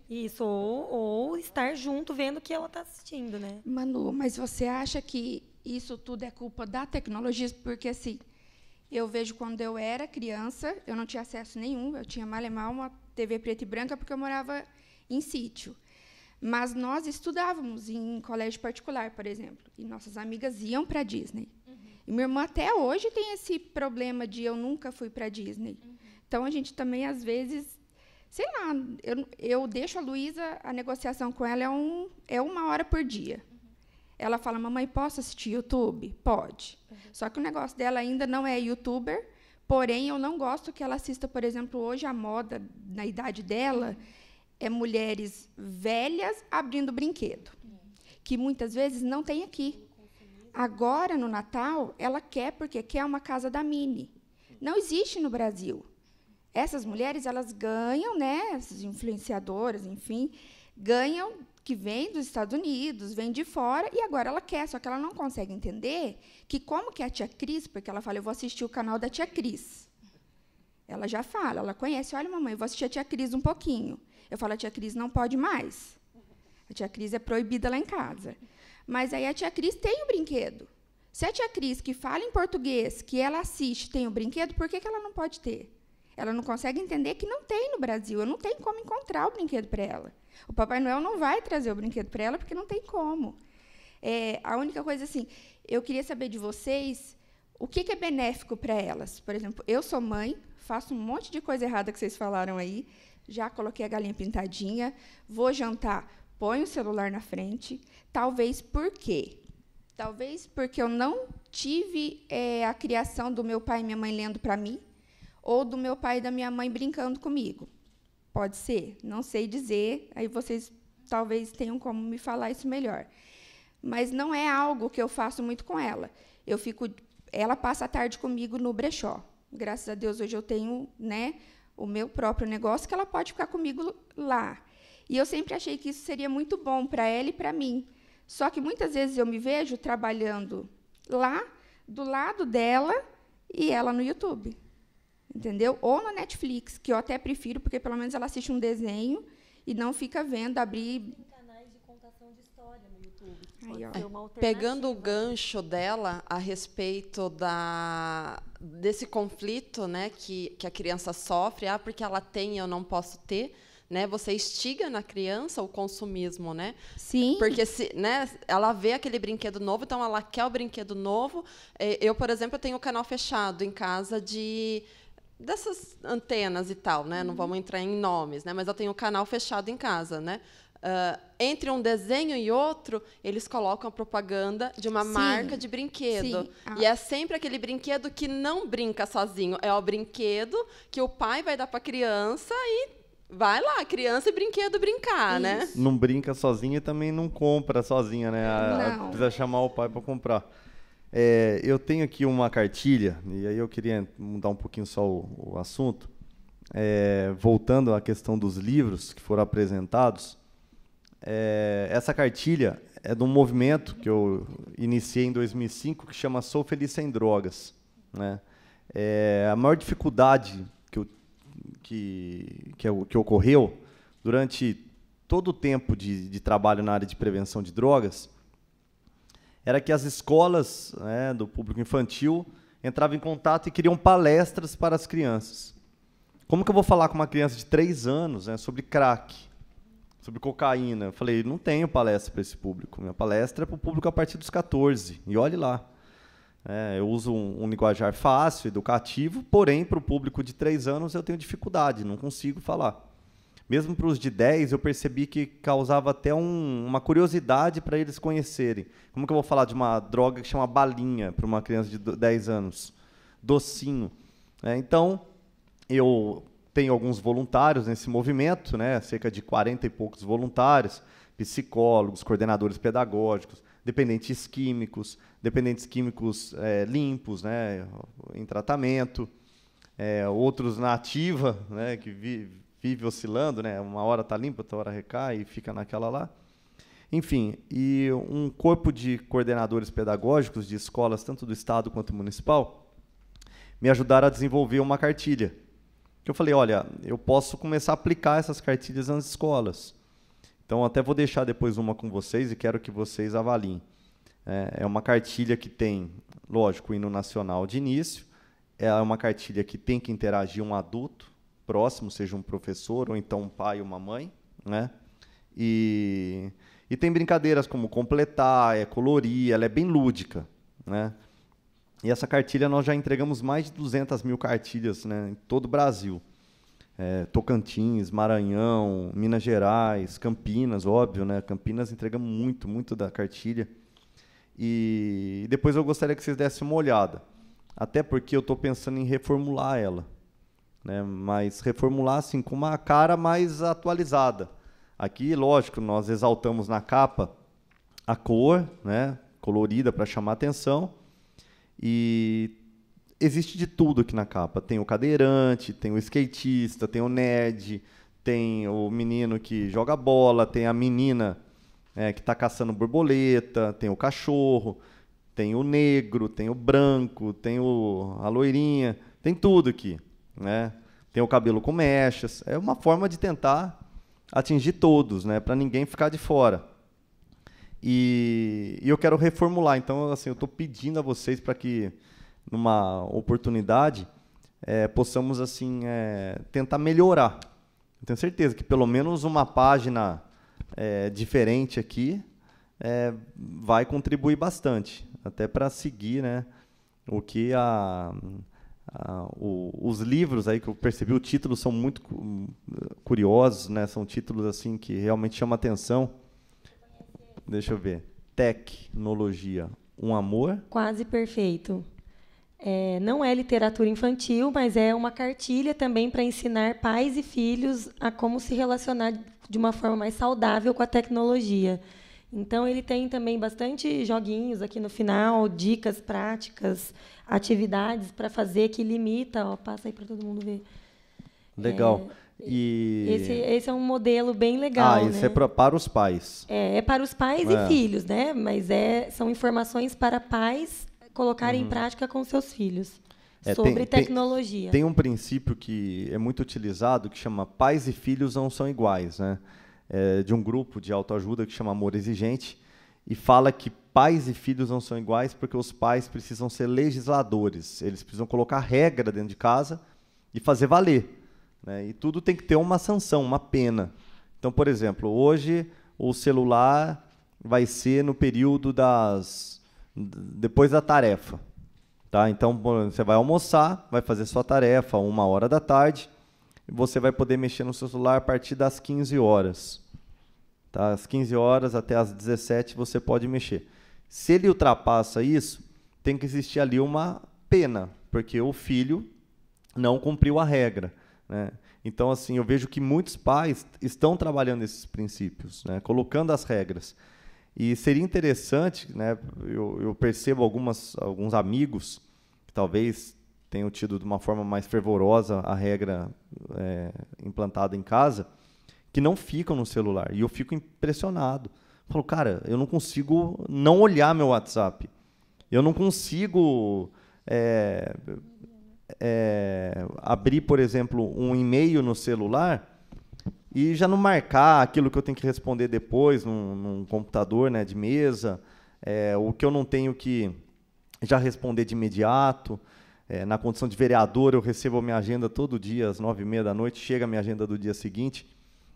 Isso, ou estar junto vendo o que ela está assistindo, né? Manu, mas você acha que isso tudo é culpa da tecnologia? Porque, assim, eu vejo quando eu era criança, eu não tinha acesso nenhum, eu tinha mal e mal uma TV preta e branca porque eu morava em sítio. Mas nós estudávamos em colégio particular, por exemplo, e nossas amigas iam para a Disney. E minha irmã até hoje tem esse problema de eu nunca fui para a Disney. Então, a gente também, às vezes, sei lá, eu deixo a Luísa, a negociação com ela é 1 hora por dia. Ela fala, mamãe, posso assistir YouTube? Pode. Só que o negócio dela ainda não é youtuber, porém, eu não gosto que ela assista, por exemplo, hoje a moda, na idade dela, é mulheres velhas abrindo brinquedo, que muitas vezes não tem aqui. Agora, no Natal, ela quer, porque quer uma casa da Minnie. Não existe no Brasil. Essas mulheres, elas ganham, né, essas influenciadoras, enfim, ganham, que vêm dos Estados Unidos, vêm de fora, e agora ela quer, só que ela não consegue entender que como que a tia Cris, porque ela fala, eu vou assistir o canal da tia Cris. Ela já fala, ela conhece, olha, mamãe, eu vou assistir a tia Cris um pouquinho. Eu falo, a tia Cris não pode mais. A tia Cris é proibida lá em casa. Mas aí a tia Cris tem o brinquedo. Se a tia Cris, que fala em português, que ela assiste, tem o brinquedo, por que ela não pode ter? Ela não consegue entender que não tem no Brasil. Eu não tenho como encontrar o brinquedo para ela. O Papai Noel não vai trazer o brinquedo para ela, porque não tem como. A única coisa, assim, eu queria saber de vocês o que é benéfico para elas. Por exemplo, eu sou mãe, faço um monte de coisa errada que vocês falaram aí, já coloquei a galinha pintadinha, vou jantar, põe o celular na frente. Talvez por quê? Talvez porque eu não tive a criação do meu pai e minha mãe lendo para mim, ou do meu pai e da minha mãe brincando comigo. Pode ser, não sei dizer, aí vocês talvez tenham como me falar isso melhor. Mas não é algo que eu faço muito com ela. Ela passa a tarde comigo no brechó. Graças a Deus, hoje eu tenho, né, o meu próprio negócio, que ela pode ficar comigo lá. E eu sempre achei que isso seria muito bom para ela e para mim. Só que muitas vezes eu me vejo trabalhando lá, do lado dela, e ela no YouTube. Entendeu? Ou no Netflix, que eu até prefiro, porque pelo menos ela assiste um desenho e não fica vendo, abrir... Tem canais de contação de história no YouTube. Aí, ó. Pode ser uma alternativa. Pegando o gancho dela a respeito desse conflito, né, que a criança sofre, porque ela tem e eu não posso ter, né, você instiga na criança o consumismo, né? Sim. Porque né, ela vê aquele brinquedo novo, então ela quer o brinquedo novo. Eu, por exemplo, tenho o canal fechado em casa dessas antenas e tal, né? Não vamos entrar em nomes, né? Mas eu tenho o canal fechado em casa, né? Entre um desenho e outro, eles colocam a propaganda de uma marca de brinquedo. E é sempre aquele brinquedo que não brinca sozinho. É o brinquedo que o pai vai dar para a criança e vai lá, criança e brinquedo brincar, né? Não brinca sozinha e também não compra sozinha, né? Não. Precisa chamar o pai para comprar. Eu tenho aqui uma cartilha, e aí eu queria mudar um pouquinho só o assunto. Voltando à questão dos livros que foram apresentados, essa cartilha é de um movimento que eu iniciei em 2005, que chama Sou Feliz Sem Drogas, né? A maior dificuldade que ocorreu durante todo o tempo de trabalho na área de prevenção de drogas era que as escolas, né, do público infantil entravam em contato e queriam palestras para as crianças. Como que eu vou falar com uma criança de 3 anos, né, sobre crack, sobre cocaína? Eu falei, não tenho palestra para esse público. Minha palestra é para o público a partir dos 14, e olhe lá. Eu uso um linguajar fácil, educativo, porém, para o público de 3 anos eu tenho dificuldade, não consigo falar. Mesmo para os de 10, eu percebi que causava até uma curiosidade para eles conhecerem. Como que eu vou falar de uma droga que chama balinha para uma criança de 10 anos? Docinho. Então, eu tenho alguns voluntários nesse movimento, né, cerca de 40 e poucos voluntários, psicólogos, coordenadores pedagógicos, dependentes químicos limpos, né, em tratamento, outros na ativa, né, que vive oscilando, né, uma hora está limpa, outra hora recai e fica naquela lá. Enfim, e um corpo de coordenadores pedagógicos de escolas, tanto do Estado quanto municipal, me ajudaram a desenvolver uma cartilha. Eu falei, olha, eu posso começar a aplicar essas cartilhas nas escolas. Então, até vou deixar depois uma com vocês e quero que vocês avaliem. É uma cartilha que tem, lógico, o hino nacional de início, é uma cartilha que tem que interagir um adulto próximo, seja um professor ou então um pai ou uma mãe, né? E tem brincadeiras como completar, colorir, ela é bem lúdica, né? E essa cartilha nós já entregamos mais de 200 mil cartilhas, né, em todo o Brasil. Tocantins, Maranhão, Minas Gerais, Campinas, óbvio, né? Campinas entregamos muito da cartilha. E depois eu gostaria que vocês dessem uma olhada. Até porque eu estou pensando em reformular ela, né? Mas reformular assim, com uma cara mais atualizada. Aqui, lógico, nós exaltamos na capa a cor, né, colorida para chamar atenção. E existe de tudo aqui na capa. Tem o cadeirante, tem o skatista, tem o nerd, tem o menino que joga bola, tem a menina que está caçando borboleta, tem o cachorro, tem o negro, tem o branco, tem a loirinha, tem tudo aqui, né? Tem o cabelo com mechas. É uma forma de tentar atingir todos, né, para ninguém ficar de fora. E eu quero reformular. Então, assim, eu estou pedindo a vocês para que, numa oportunidade, possamos assim tentar melhorar. Eu tenho certeza que pelo menos uma página diferente aqui vai contribuir bastante, até para seguir, né, o que os livros aí que eu percebi, o título são muito curiosos, né, são títulos assim que realmente chamam a atenção. Deixa eu ver. Tecnologia, um amor? Quase perfeito. Não é literatura infantil, mas é uma cartilha também para ensinar pais e filhos a como se relacionar de uma forma mais saudável com a tecnologia. Então, ele tem também bastante joguinhos aqui no final, dicas práticas, atividades para fazer que limita. Ó, passa aí para todo mundo ver. Legal. Esse é um modelo bem legal. Esse né? é para os pais. É para os pais e filhos, né? Mas são informações para pais colocarem em prática com seus filhos sobre tecnologia. Tem um princípio que é muito utilizado que chama pais e filhos não são iguais, né? De um grupo de autoajuda que chama Amor Exigente, e fala que pais e filhos não são iguais porque os pais precisam ser legisladores, eles precisam colocar regra dentro de casa e fazer valer. Né? E tudo tem que ter uma sanção, uma pena. Então, por exemplo, hoje o celular vai ser no período depois da tarefa. Tá? Então, você vai almoçar, vai fazer sua tarefa 1h da tarde, e você vai poder mexer no seu celular a partir das 15 horas. Tá? Às 15 horas até às 17 você pode mexer. Se ele ultrapassa isso, tem que existir ali uma pena, porque o filho não cumpriu a regra. Né? Então, assim, eu vejo que muitos pais estão trabalhando esses princípios, né? Colocando as regras. E seria interessante, né? Eu percebo alguns amigos que talvez tenham tido de uma forma mais fervorosa a regra implantada em casa, que não ficam no celular. E eu fico impressionado. Eu falo, cara, eu não consigo não olhar meu WhatsApp. Eu não consigo abrir, por exemplo, um e-mail no celular e já não marcar aquilo que eu tenho que responder depois num computador, né, de mesa, o que eu não tenho que já responder de imediato. Na condição de vereador, eu recebo a minha agenda todo dia, às 9h30 da noite, chega a minha agenda do dia seguinte,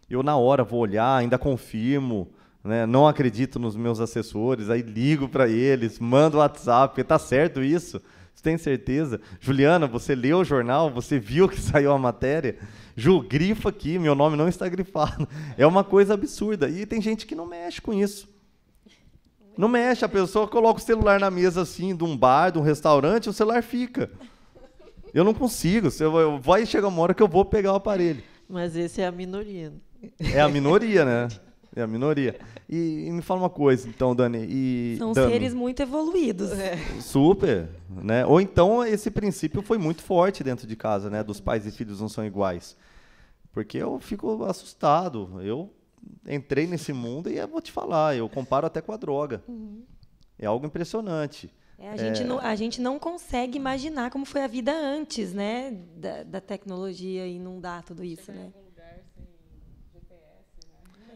eu na hora vou olhar, ainda confirmo, né? Não acredito nos meus assessores, aí ligo para eles, mando WhatsApp, tá certo isso? Você tem certeza? Juliana, você leu o jornal? Você viu que saiu a matéria? Ju, grifa aqui, meu nome não está grifado. É uma coisa absurda. E tem gente que não mexe com isso. Não mexe, a pessoa coloca o celular na mesa assim, de um bar, de um restaurante, o celular fica. Eu não consigo. Vai chegar uma hora que eu vou pegar o aparelho. Mas esse é a minoria. É a minoria, né? É a minoria. E me fala uma coisa, então, Dani. São Dani, seres muito evoluídos. super, né? Ou então esse princípio foi muito forte dentro de casa, né? Dos pais e filhos não são iguais. Porque eu fico assustado. Eu entrei nesse mundo e eu vou te falar, eu comparo até com a droga. É algo impressionante. A gente não consegue imaginar como foi a vida antes, né, da tecnologia inundar tudo isso, né?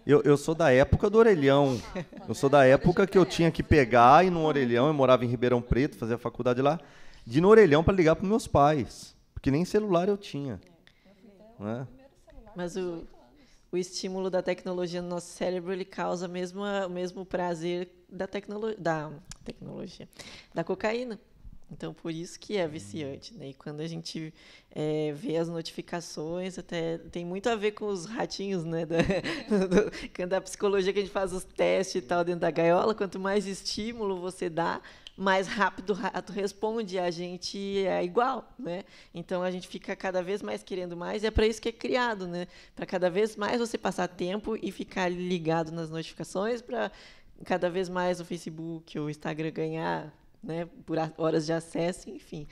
Eu sou da época do orelhão. Eu sou da época que eu tinha que pegar e ir no orelhão. Eu morava em Ribeirão Preto, fazia a faculdade lá, de ir no orelhão para ligar para meus pais, porque nem celular eu tinha. Né? Mas o estímulo da tecnologia no nosso cérebro, ele causa o mesmo prazer da tecnologia, da cocaína. Então, por isso que é viciante, né? E quando a gente vê as notificações, até tem muito a ver com os ratinhos, né? Da psicologia, que a gente faz os testes e tal dentro da gaiola, quanto mais estímulo você dá, mais rápido o rato responde, a gente é igual, né? Então, a gente fica cada vez mais querendo mais, e é para isso que é criado, né? Para cada vez mais você passar tempo e ficar ligado nas notificações, para cada vez mais o Facebook ou o Instagram ganhar, né, por horas de acesso, enfim.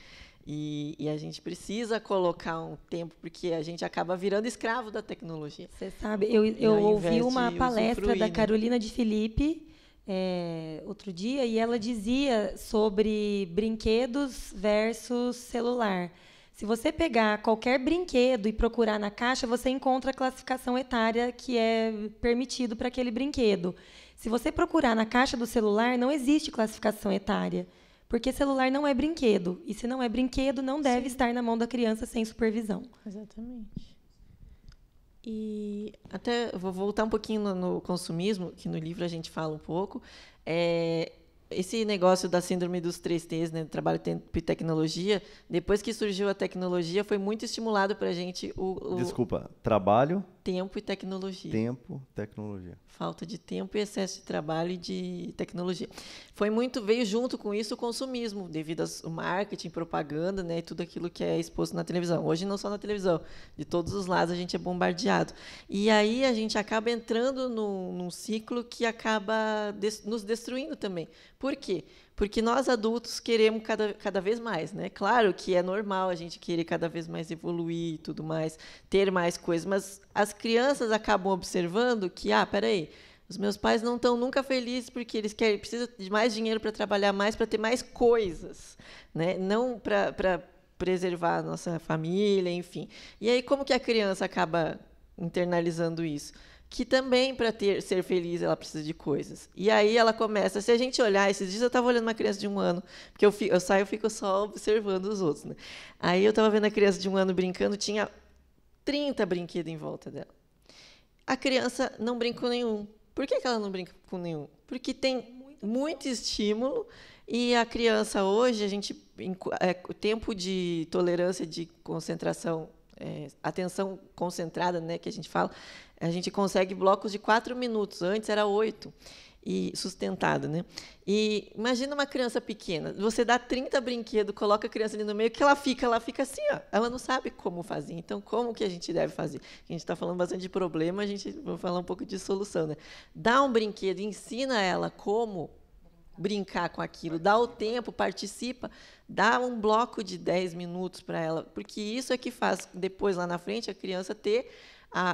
E a gente precisa colocar um tempo, porque a gente acaba virando escravo da tecnologia. Você sabe, eu ouvi uma palestra da Carolina de Filipe outro dia, e ela dizia sobre brinquedos versus celular. Se você pegar qualquer brinquedo e procurar na caixa, você encontra a classificação etária que é permitido para aquele brinquedo. Se você procurar na caixa do celular, não existe classificação etária, porque celular não é brinquedo. E se não é brinquedo, não deve estar na mão da criança sem supervisão. Exatamente. E até vou voltar um pouquinho no consumismo, que no livro a gente fala um pouco. Esse negócio da síndrome dos 3Ts, né, trabalho, tempo e tecnologia, depois que surgiu a tecnologia, foi muito estimulado para a gente Desculpa, trabalho... Tempo e tecnologia. Tempo, tecnologia. Falta de tempo e excesso de trabalho e de tecnologia. Veio junto com isso o consumismo, devido ao marketing, propaganda, né, e tudo aquilo que é exposto na televisão. Hoje não só na televisão, de todos os lados a gente é bombardeado. E aí a gente acaba entrando num ciclo que acaba nos destruindo também. Por quê? Porque nós adultos queremos cada vez mais, né? Claro que é normal a gente querer cada vez mais evoluir e tudo mais, ter mais coisas, mas as crianças acabam observando que, peraí, os meus pais não estão nunca felizes porque eles precisam de mais dinheiro para trabalhar mais, para ter mais coisas, né? Não para preservar a nossa família, enfim. E aí, como que a criança acaba internalizando isso? Que também, para ser feliz, ela precisa de coisas. E aí ela começa, se a gente olhar, esses dias eu estava olhando uma criança de 1 ano, porque eu fico só observando os outros, né? Aí eu estava vendo a criança de 1 ano brincando, tinha 30 brinquedos em volta dela. A criança não brinca com nenhum. Por que ela não brinca com nenhum? Porque tem muito estímulo, e a criança hoje, o tempo de tolerância de concentração, atenção concentrada, né, que a gente fala, a gente consegue blocos de 4 minutos, antes era 8, e sustentado, né? E imagina uma criança pequena, você dá 30 brinquedos, coloca a criança ali no meio, que ela fica assim, ó, ela não sabe como fazer. Então, como que a gente deve fazer? A gente está falando bastante de problema, a gente vai falar um pouco de solução, né? Dá um brinquedo, ensina ela como brincar com aquilo, dá o tempo, participa, dá um bloco de 10 minutos para ela, porque isso é que faz, depois, lá na frente, a criança ter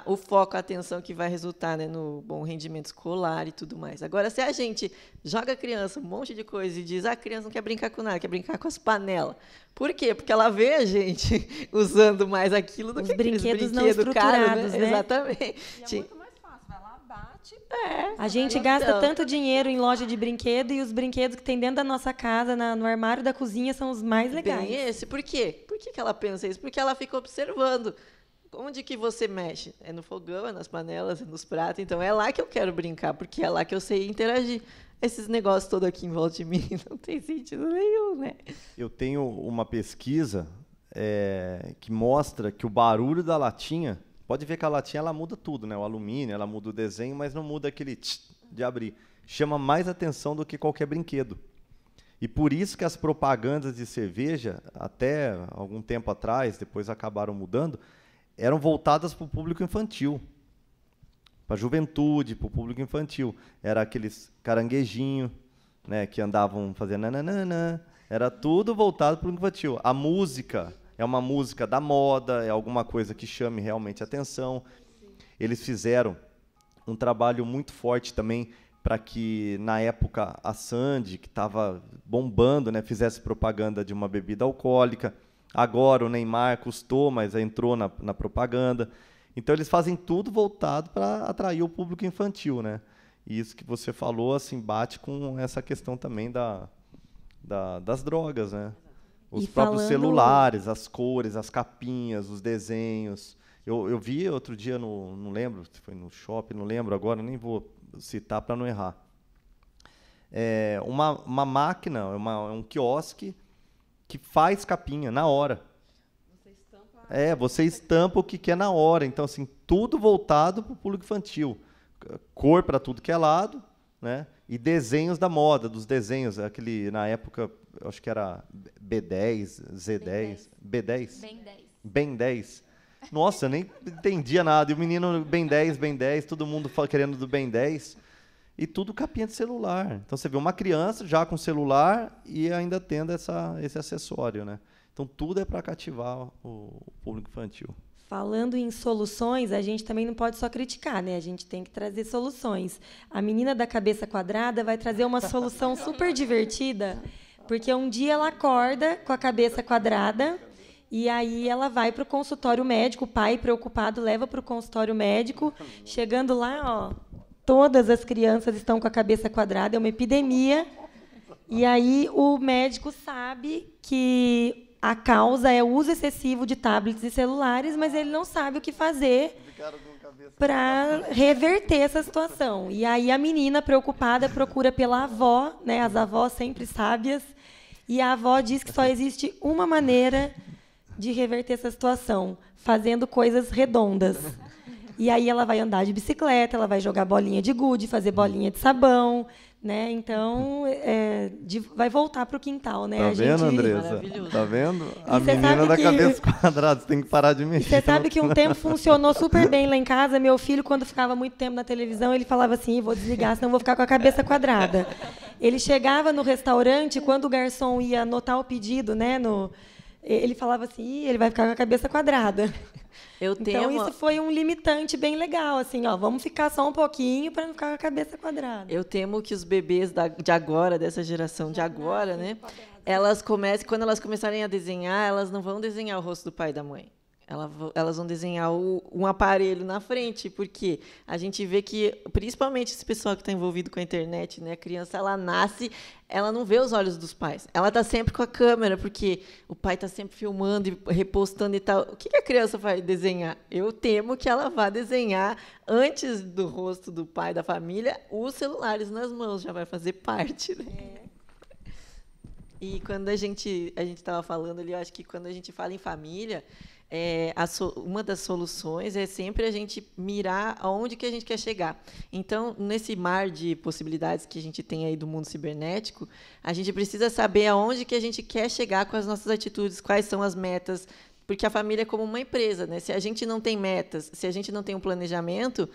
o foco, a atenção que vai resultar, né, no bom rendimento escolar e tudo mais. Agora, se a gente joga a criança um monte de coisa e diz a criança não quer brincar com nada, quer brincar com as panelas. Por quê? Porque ela vê a gente usando mais aquilo do que aqueles brinquedos não estruturados, né? Exatamente. E é muito mais fácil, vai lá, bate... A gente gasta tanto dinheiro em loja de brinquedo, e os brinquedos que tem dentro da nossa casa, no armário da cozinha, são os mais legais. Bem esse. Por quê? Por que ela pensa isso? Porque ela fica observando onde que você mexe? É no fogão, é nas panelas, é nos pratos. Então, é lá que eu quero brincar, porque é lá que eu sei interagir. Esses negócios todos aqui em volta de mim não tem sentido nenhum, né? Eu tenho uma pesquisa que mostra que o barulho da latinha, pode ver que a latinha ela muda tudo, né? O alumínio, ela muda o desenho, mas não muda aquele de abrir. Chama mais atenção do que qualquer brinquedo. E por isso que as propagandas de cerveja, até algum tempo atrás, depois acabaram mudando, eram voltadas para o público infantil. Para a juventude, para o público infantil. Era aqueles caranguejinhos, né, que andavam fazendo nananana. Era tudo voltado para o infantil. A música é uma música da moda, é alguma coisa que chame realmente a atenção. Eles fizeram um trabalho muito forte também para que, na época, a Sandy, que estava bombando, né, fizesse propaganda de uma bebida alcoólica. Agora o Neymar custou, mas entrou na propaganda. Então, eles fazem tudo voltado para atrair o público infantil, né? E isso que você falou, assim, bate com essa questão também das drogas, né? Os próprios celulares, as cores, as capinhas, os desenhos. Eu vi outro dia, não lembro se foi no shopping, não lembro agora, nem vou citar para não errar. Uma máquina, um quiosque que faz capinha na hora. Você estampa o que quer na hora. Então, assim, tudo voltado para o público infantil. Cor para tudo que é lado, né? E desenhos da moda, dos desenhos. Aquele, na época, eu acho que era B10, Z10, B10? Ben 10. Nossa, eu nem entendia nada. E o menino Ben 10, todo mundo querendo do Ben 10. E tudo capinha de celular. Então, você vê uma criança já com celular e ainda tendo esse acessório, né? Então, tudo é para cativar o público infantil. Falando em soluções, a gente também não pode só criticar, né? A gente tem que trazer soluções. A menina da cabeça quadrada vai trazer uma solução super divertida, porque um dia ela acorda com a cabeça quadrada e aí ela vai para o consultório médico, o pai preocupado leva para o consultório médico, chegando lá, ó, todas as crianças estão com a cabeça quadrada, é uma epidemia, e aí o médico sabe que a causa é o uso excessivo de tablets e celulares, mas ele não sabe o que fazer para reverter essa situação. E aí a menina, preocupada, procura pela avó, né? As avós sempre sábias, e a avó diz que só existe uma maneira de reverter essa situação, fazendo coisas redondas. E aí ela vai andar de bicicleta, ela vai jogar bolinha de gude, fazer bolinha de sabão, né? Então, vai voltar para o quintal, né? Tá vendo, Andressa? Tá vendo? A menina da cabeça quadrada, você tem que parar de mexer. Você sabe que um tempo funcionou super bem lá em casa. Meu filho, quando ficava muito tempo na televisão, ele falava assim, vou desligar, senão vou ficar com a cabeça quadrada. Ele chegava no restaurante, quando o garçom ia anotar o pedido, né? Ele falava assim, ele vai ficar com a cabeça quadrada. Então, isso foi um limitante bem legal, assim, ó, vamos ficar só um pouquinho para não ficar com a cabeça quadrada. Eu temo que os bebês de agora, dessa geração de agora, né, quando elas começarem a desenhar, elas não vão desenhar o rosto do pai e da mãe. Elas vão desenhar um aparelho na frente, porque a gente vê que, principalmente esse pessoal que está envolvido com a internet, né, a criança, ela nasce, ela não vê os olhos dos pais. Ela está sempre com a câmera, porque o pai está sempre filmando e repostando e tal. O que a criança vai desenhar? Eu temo que ela vá desenhar, antes do rosto do pai da família, os celulares nas mãos, já vai fazer parte, né? E quando a gente estava falando ali, eu acho que quando a gente fala em família, uma das soluções é sempre a gente mirar aonde que a gente quer chegar. Então, nesse mar de possibilidades que a gente tem aí do mundo cibernético, a gente precisa saber aonde que a gente quer chegar com as nossas atitudes, quais são as metas, porque a família é como uma empresa, né? Se a gente não tem metas, se a gente não tem um planejamento,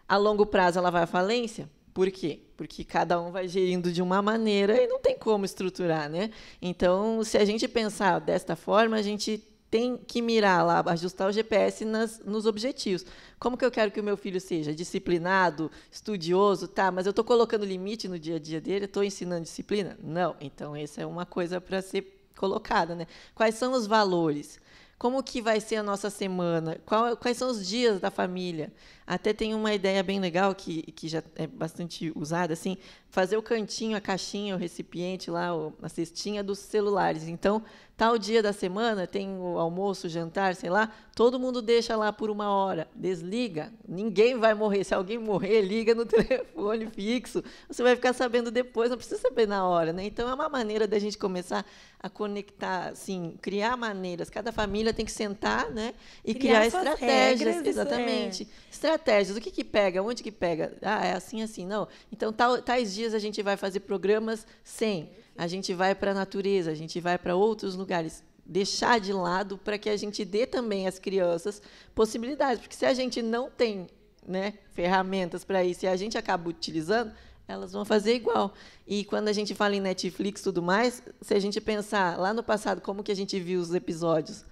a longo prazo ela vai à falência. Por quê? Porque cada um vai gerindo de uma maneira e não tem como estruturar, né? Então, se a gente pensar desta forma, a gente tem que mirar lá, ajustar o GPS nos objetivos. Como que eu quero que o meu filho seja? Disciplinado, estudioso? Tá, mas eu estou colocando limite no dia a dia dele? Estou ensinando disciplina? Não. Então, essa é uma coisa para ser colocada, né? Quais são os valores? Como que vai ser a nossa semana? Quais são os dias da família? Até tem uma ideia bem legal que já é bastante usada, assim, fazer o cantinho, a caixinha, o recipiente lá, a cestinha dos celulares. Então, tal dia da semana, tem o almoço, o jantar, sei lá, todo mundo deixa lá por 1 hora, desliga, ninguém vai morrer. Se alguém morrer, liga no telefone fixo, você vai ficar sabendo depois, não precisa saber na hora, né? Então, é uma maneira da gente começar a conectar, assim, criar maneiras. Cada família tem que sentar, né, e criar estratégias. Regras, exatamente. Estratégias. O que pega? Onde que pega? Ah, é assim, assim. Não. Então, tais dias a gente vai fazer programas sem. A gente vai para a natureza, a gente vai para outros lugares. Deixar de lado para que a gente dê também às crianças possibilidades. Porque se a gente não tem, né, ferramentas para isso e a gente acaba utilizando, elas vão fazer igual. E quando a gente fala em Netflix e tudo mais, se a gente pensar lá no passado, como que a gente viu os episódios?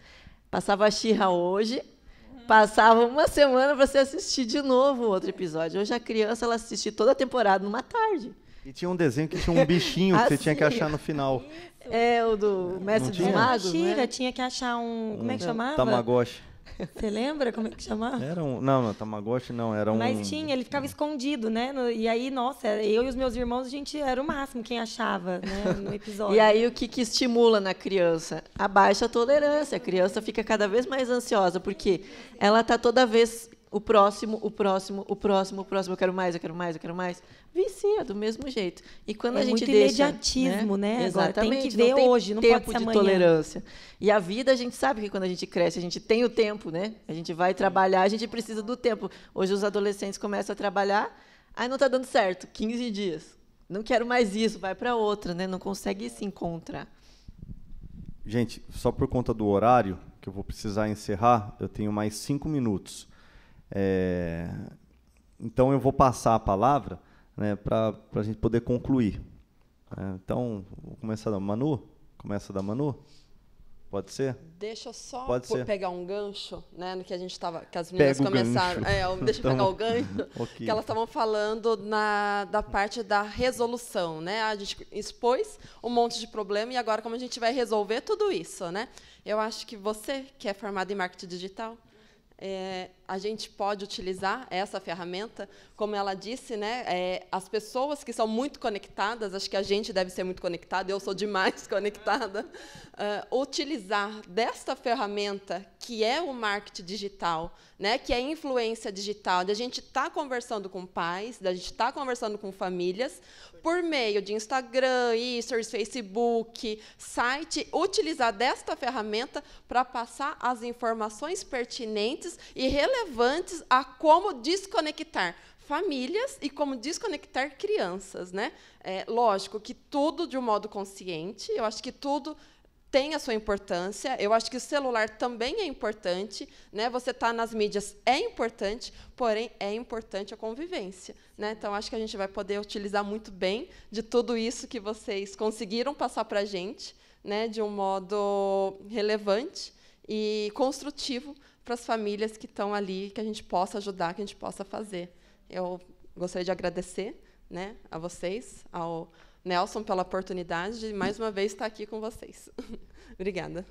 Passava a She-Ra hoje, passava uma semana para você assistir de novo o outro episódio. Hoje a criança ela assiste toda a temporada numa tarde. E tinha um desenho que tinha um bichinho que você tinha que achar no final. É o do Mestre dos Magos, né? Tinha que achar como é que chamava? Tamagotchi. Você lembra como é que chamava? Era não, Tamagotchi não, era Mas tinha, ele ficava escondido, né? E aí, nossa, eu e os meus irmãos, a gente era o máximo quem achava, né, no episódio. E aí, o que estimula na criança? A baixa tolerância. A criança fica cada vez mais ansiosa, porque ela está toda vez o próximo, eu quero mais, eu quero mais, eu quero mais. Vicia do mesmo jeito. E quando a gente muito deixa, imediatismo, né? Exatamente. Agora tem que ver hoje, não pode ser amanhã. Tolerância. E a vida, a gente sabe que quando a gente cresce, a gente tem o tempo, né? A gente vai trabalhar, a gente precisa do tempo. Hoje os adolescentes começam a trabalhar, aí não está dando certo, 15 dias. Não quero mais isso, vai para outra, né? Não consegue se encontrar. Gente, só por conta do horário, que eu vou precisar encerrar, eu tenho mais 5 minutos. Então, eu vou passar a palavra, né, para a gente poder concluir. Então, vou começar da Manu? Começa da Manu? Pode ser? Deixa eu só pegar um gancho, né, no que a gente estava, que as meninas começaram. Deixa eu pegar o gancho, okay. Que elas estavam falando da parte da resolução, né? A gente expôs um monte de problema e agora como a gente vai resolver tudo isso, né? Eu acho que você, que é formado em marketing digital, a gente pode utilizar essa ferramenta, como ela disse, né? As pessoas que são muito conectadas, acho que a gente deve ser muito conectada, eu sou demais conectada, utilizar desta ferramenta, que é o marketing digital, né? Que é a influência digital, de a gente estar conversando com pais, da gente estar conversando com famílias, por meio de Instagram, Stories, Facebook, site, utilizar desta ferramenta para passar as informações pertinentes e relevantes a como desconectar famílias e como desconectar crianças, né? Lógico que tudo de um modo consciente, eu acho que tudo tem a sua importância. Eu acho que o celular também é importante, né? Você estar nas mídias é importante, porém é importante a convivência, né? Então acho que a gente vai poder utilizar muito bem de tudo isso que vocês conseguiram passar para a gente, né? De um modo relevante e construtivo para as famílias que estão ali, que a gente possa ajudar, que a gente possa fazer. Eu gostaria de agradecer, né, a vocês, ao Nelson, pela oportunidade de, mais uma vez, estar aqui com vocês. Obrigada.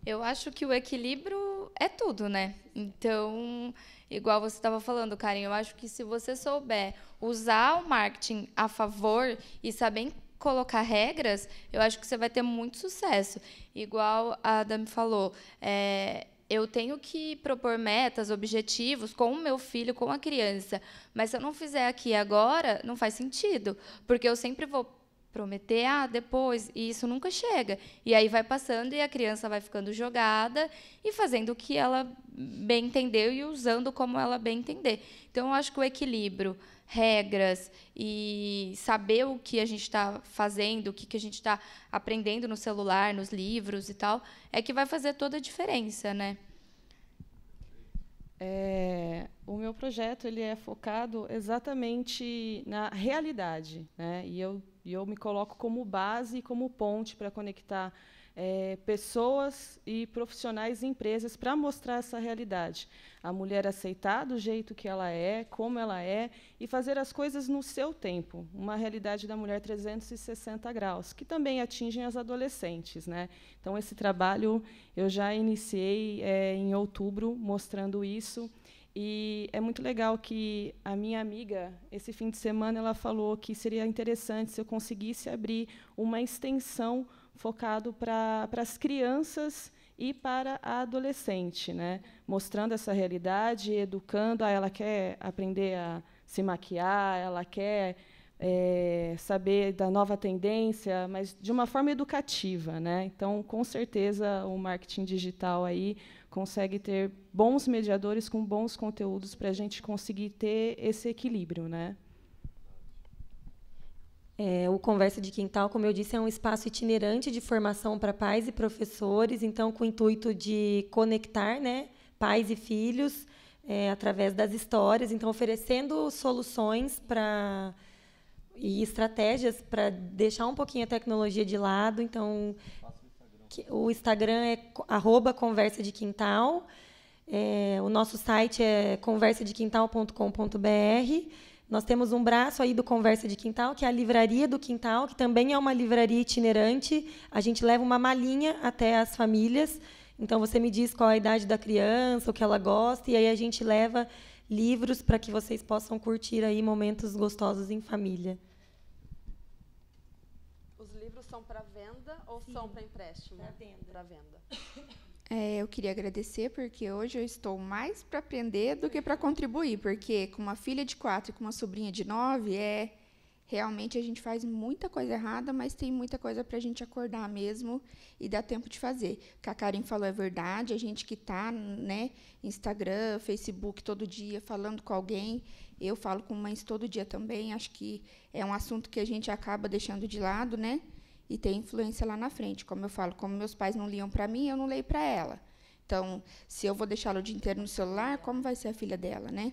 Eu acho que o equilíbrio é tudo, né? Então, igual você estava falando, Karen, eu acho que se você souber usar o marketing a favor e saber colocar regras, eu acho que você vai ter muito sucesso. Igual a Dami falou, eu tenho que propor metas, objetivos com o meu filho, com a criança. Mas se eu não fizer aqui agora, não faz sentido. Porque eu sempre vou prometer, depois, e isso nunca chega. E aí vai passando e a criança vai ficando jogada e fazendo o que ela bem entendeu e usando como ela bem entender. Então, eu acho que o equilíbrio, regras e saber o que a gente está fazendo, o que a gente está aprendendo no celular, nos livros e tal, é que vai fazer toda a diferença, né? O meu projeto ele é focado exatamente na realidade, né? E eu me coloco como base e como ponte para conectar pessoas e profissionais e empresas para mostrar essa realidade. A mulher aceitar do jeito que ela é, como ela é, e fazer as coisas no seu tempo. Uma realidade da mulher 360 graus, que também atingem as adolescentes, né? Então, esse trabalho eu já iniciei em outubro, mostrando isso. E é muito legal que a minha amiga, esse fim de semana, ela falou que seria interessante se eu conseguisse abrir uma extensão focado para as crianças e para a adolescente, né? Mostrando essa realidade, educando. Ela quer aprender a se maquiar, ela quer saber da nova tendência, mas de uma forma educativa, né? Então, com certeza, o marketing digital aí consegue ter bons mediadores com bons conteúdos para a gente conseguir ter esse equilíbrio, né? O Conversa de Quintal, como eu disse, é um espaço itinerante de formação para pais e professores, então, com o intuito de conectar, né, pais e filhos através das histórias, então, oferecendo soluções e estratégias para deixar um pouquinho a tecnologia de lado. Então, o Instagram é @Conversa de Quintal, o nosso site é conversadequintal.com.br. Nós temos um braço aí do Conversa de Quintal, que é a Livraria do Quintal, que também é uma livraria itinerante. A gente leva uma malinha até as famílias. Então, você me diz qual a idade da criança, o que ela gosta, e aí a gente leva livros para que vocês possam curtir aí momentos gostosos em família. Os livros são para venda ou são para empréstimo? Para venda. Para venda. Eu queria agradecer, porque hoje eu estou mais para aprender do que para contribuir, porque com uma filha de 4 e com uma sobrinha de 9, realmente a gente faz muita coisa errada, mas tem muita coisa para a gente acordar mesmo e dar tempo de fazer. O que a Karen falou é verdade, a gente que está, né, Instagram, Facebook todo dia, falando com alguém, eu falo com mães todo dia também, acho que é um assunto que a gente acaba deixando de lado, né? E tem influência lá na frente. Como eu falo, como meus pais não liam para mim, eu não leio para ela. Então, se eu vou deixá-la o dia inteiro no celular, como vai ser a filha dela, né?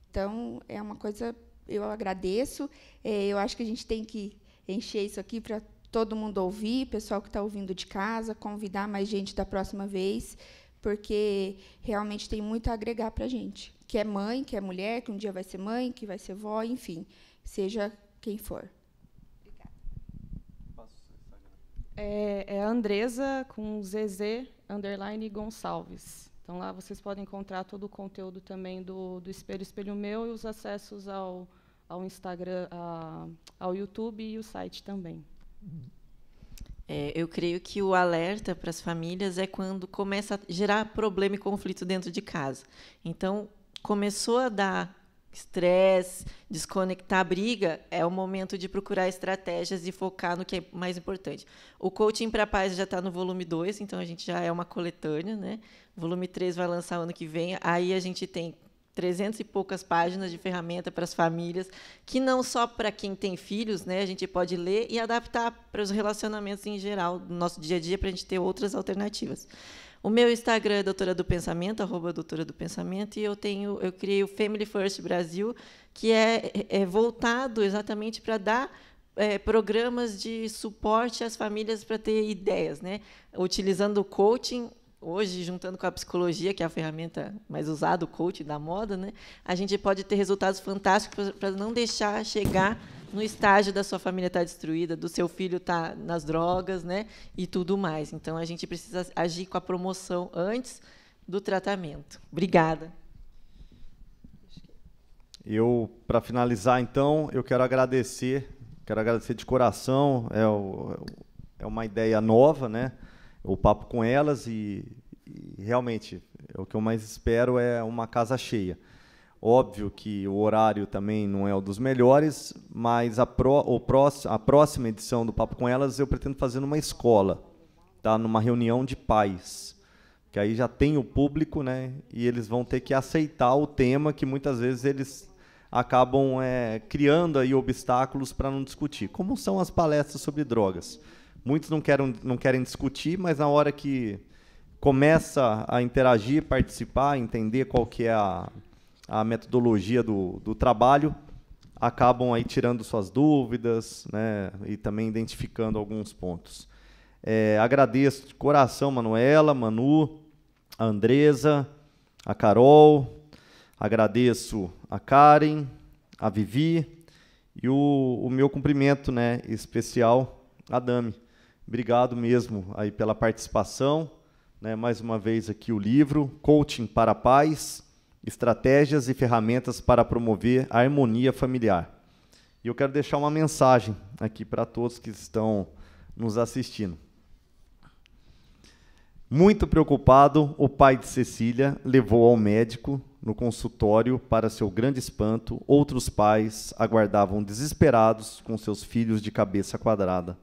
Então, é uma coisa, eu agradeço. Eu acho que a gente tem que encher isso aqui para todo mundo ouvir, pessoal que está ouvindo de casa, convidar mais gente da próxima vez, porque realmente tem muito a agregar para a gente. Que é mãe, que é mulher, que um dia vai ser mãe, que vai ser vó, enfim, seja quem for. É a Andresa com ZZ_Gonçalves. Então, lá vocês podem encontrar todo o conteúdo também do Espelho Espelho Meu e os acessos ao Instagram, ao YouTube e o site também. Eu creio que o alerta para as famílias é quando começa a gerar problema e conflito dentro de casa. Então, começou a dar estresse, desconectar a briga, é o momento de procurar estratégias e focar no que é mais importante. O Coaching para Pais já está no volume 2, então a gente já é uma coletânea, né? O volume 3 vai lançar ano que vem. Aí a gente tem 300 e poucas páginas de ferramenta para as famílias, que não só para quem tem filhos, né? A gente pode ler e adaptar para os relacionamentos em geral, no nosso dia a dia, para a gente ter outras alternativas. O meu Instagram é Doutora do Pensamento, @Doutora do Pensamento, e eu criei o Family First Brasil, que é voltado exatamente para dar programas de suporte às famílias para ter ideias, né? Utilizando o coaching, hoje, juntando com a psicologia, que é a ferramenta mais usada, o coaching da moda, né? A gente pode ter resultados fantásticos para não deixar chegar no estágio da sua família estar destruída, do seu filho estar nas drogas, né, e tudo mais. Então, a gente precisa agir com a promoção antes do tratamento. Obrigada. Para finalizar, então, eu quero agradecer de coração. É uma ideia nova, né? O papo com elas e realmente o que eu mais espero é uma casa cheia. Óbvio que o horário também não é o dos melhores, mas a próxima edição do Papo com Elas eu pretendo fazer numa escola, tá? Numa reunião de pais, que aí já tem o público, né? E eles vão ter que aceitar o tema, que muitas vezes eles acabam criando aí obstáculos para não discutir, como são as palestras sobre drogas. Muitos não querem discutir, mas na hora que começa a interagir, participar, entender qual que é a metodologia do trabalho, acabam aí tirando suas dúvidas, né, e também identificando alguns pontos. Agradeço de coração, Manuela, Manu, a Andresa, a Carol, agradeço a Karen, a Vivi e o meu cumprimento, né, especial a Dami. Obrigado mesmo aí pela participação, né, mais uma vez aqui o livro Coaching para Pais estratégias e ferramentas para promover a harmonia familiar. E eu quero deixar uma mensagem aqui para todos que estão nos assistindo. Muito preocupado, o pai de Cecília levou ao médico no consultório. Para seu grande espanto, outros pais aguardavam desesperados com seus filhos de cabeça quadrada.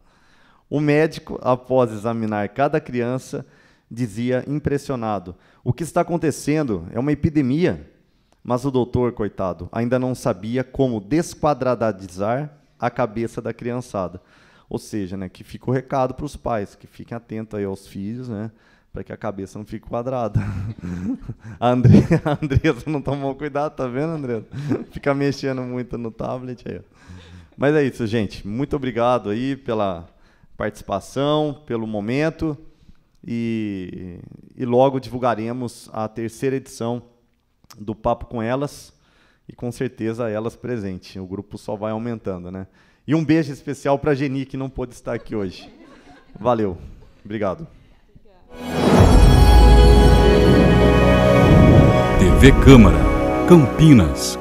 O médico, após examinar cada criança, dizia impressionado: o que está acontecendo é uma epidemia. Mas o doutor, coitado, ainda não sabia como desquadradizar a cabeça da criançada. Ou seja, né, que fica o recado para os pais, que fiquem atentos aí aos filhos, né, para que a cabeça não fique quadrada. A Andressa não tomou cuidado, tá vendo, Andressa? Fica mexendo muito no tablet aí. Mas é isso, gente. Muito obrigado aí pela participação, pelo momento. E logo divulgaremos a 3ª edição do Papo com Elas, e com certeza elas presentes. O grupo só vai aumentando, né? E um beijo especial para a Geni, que não pôde estar aqui hoje. Valeu. Obrigado. TV Câmara, Campinas.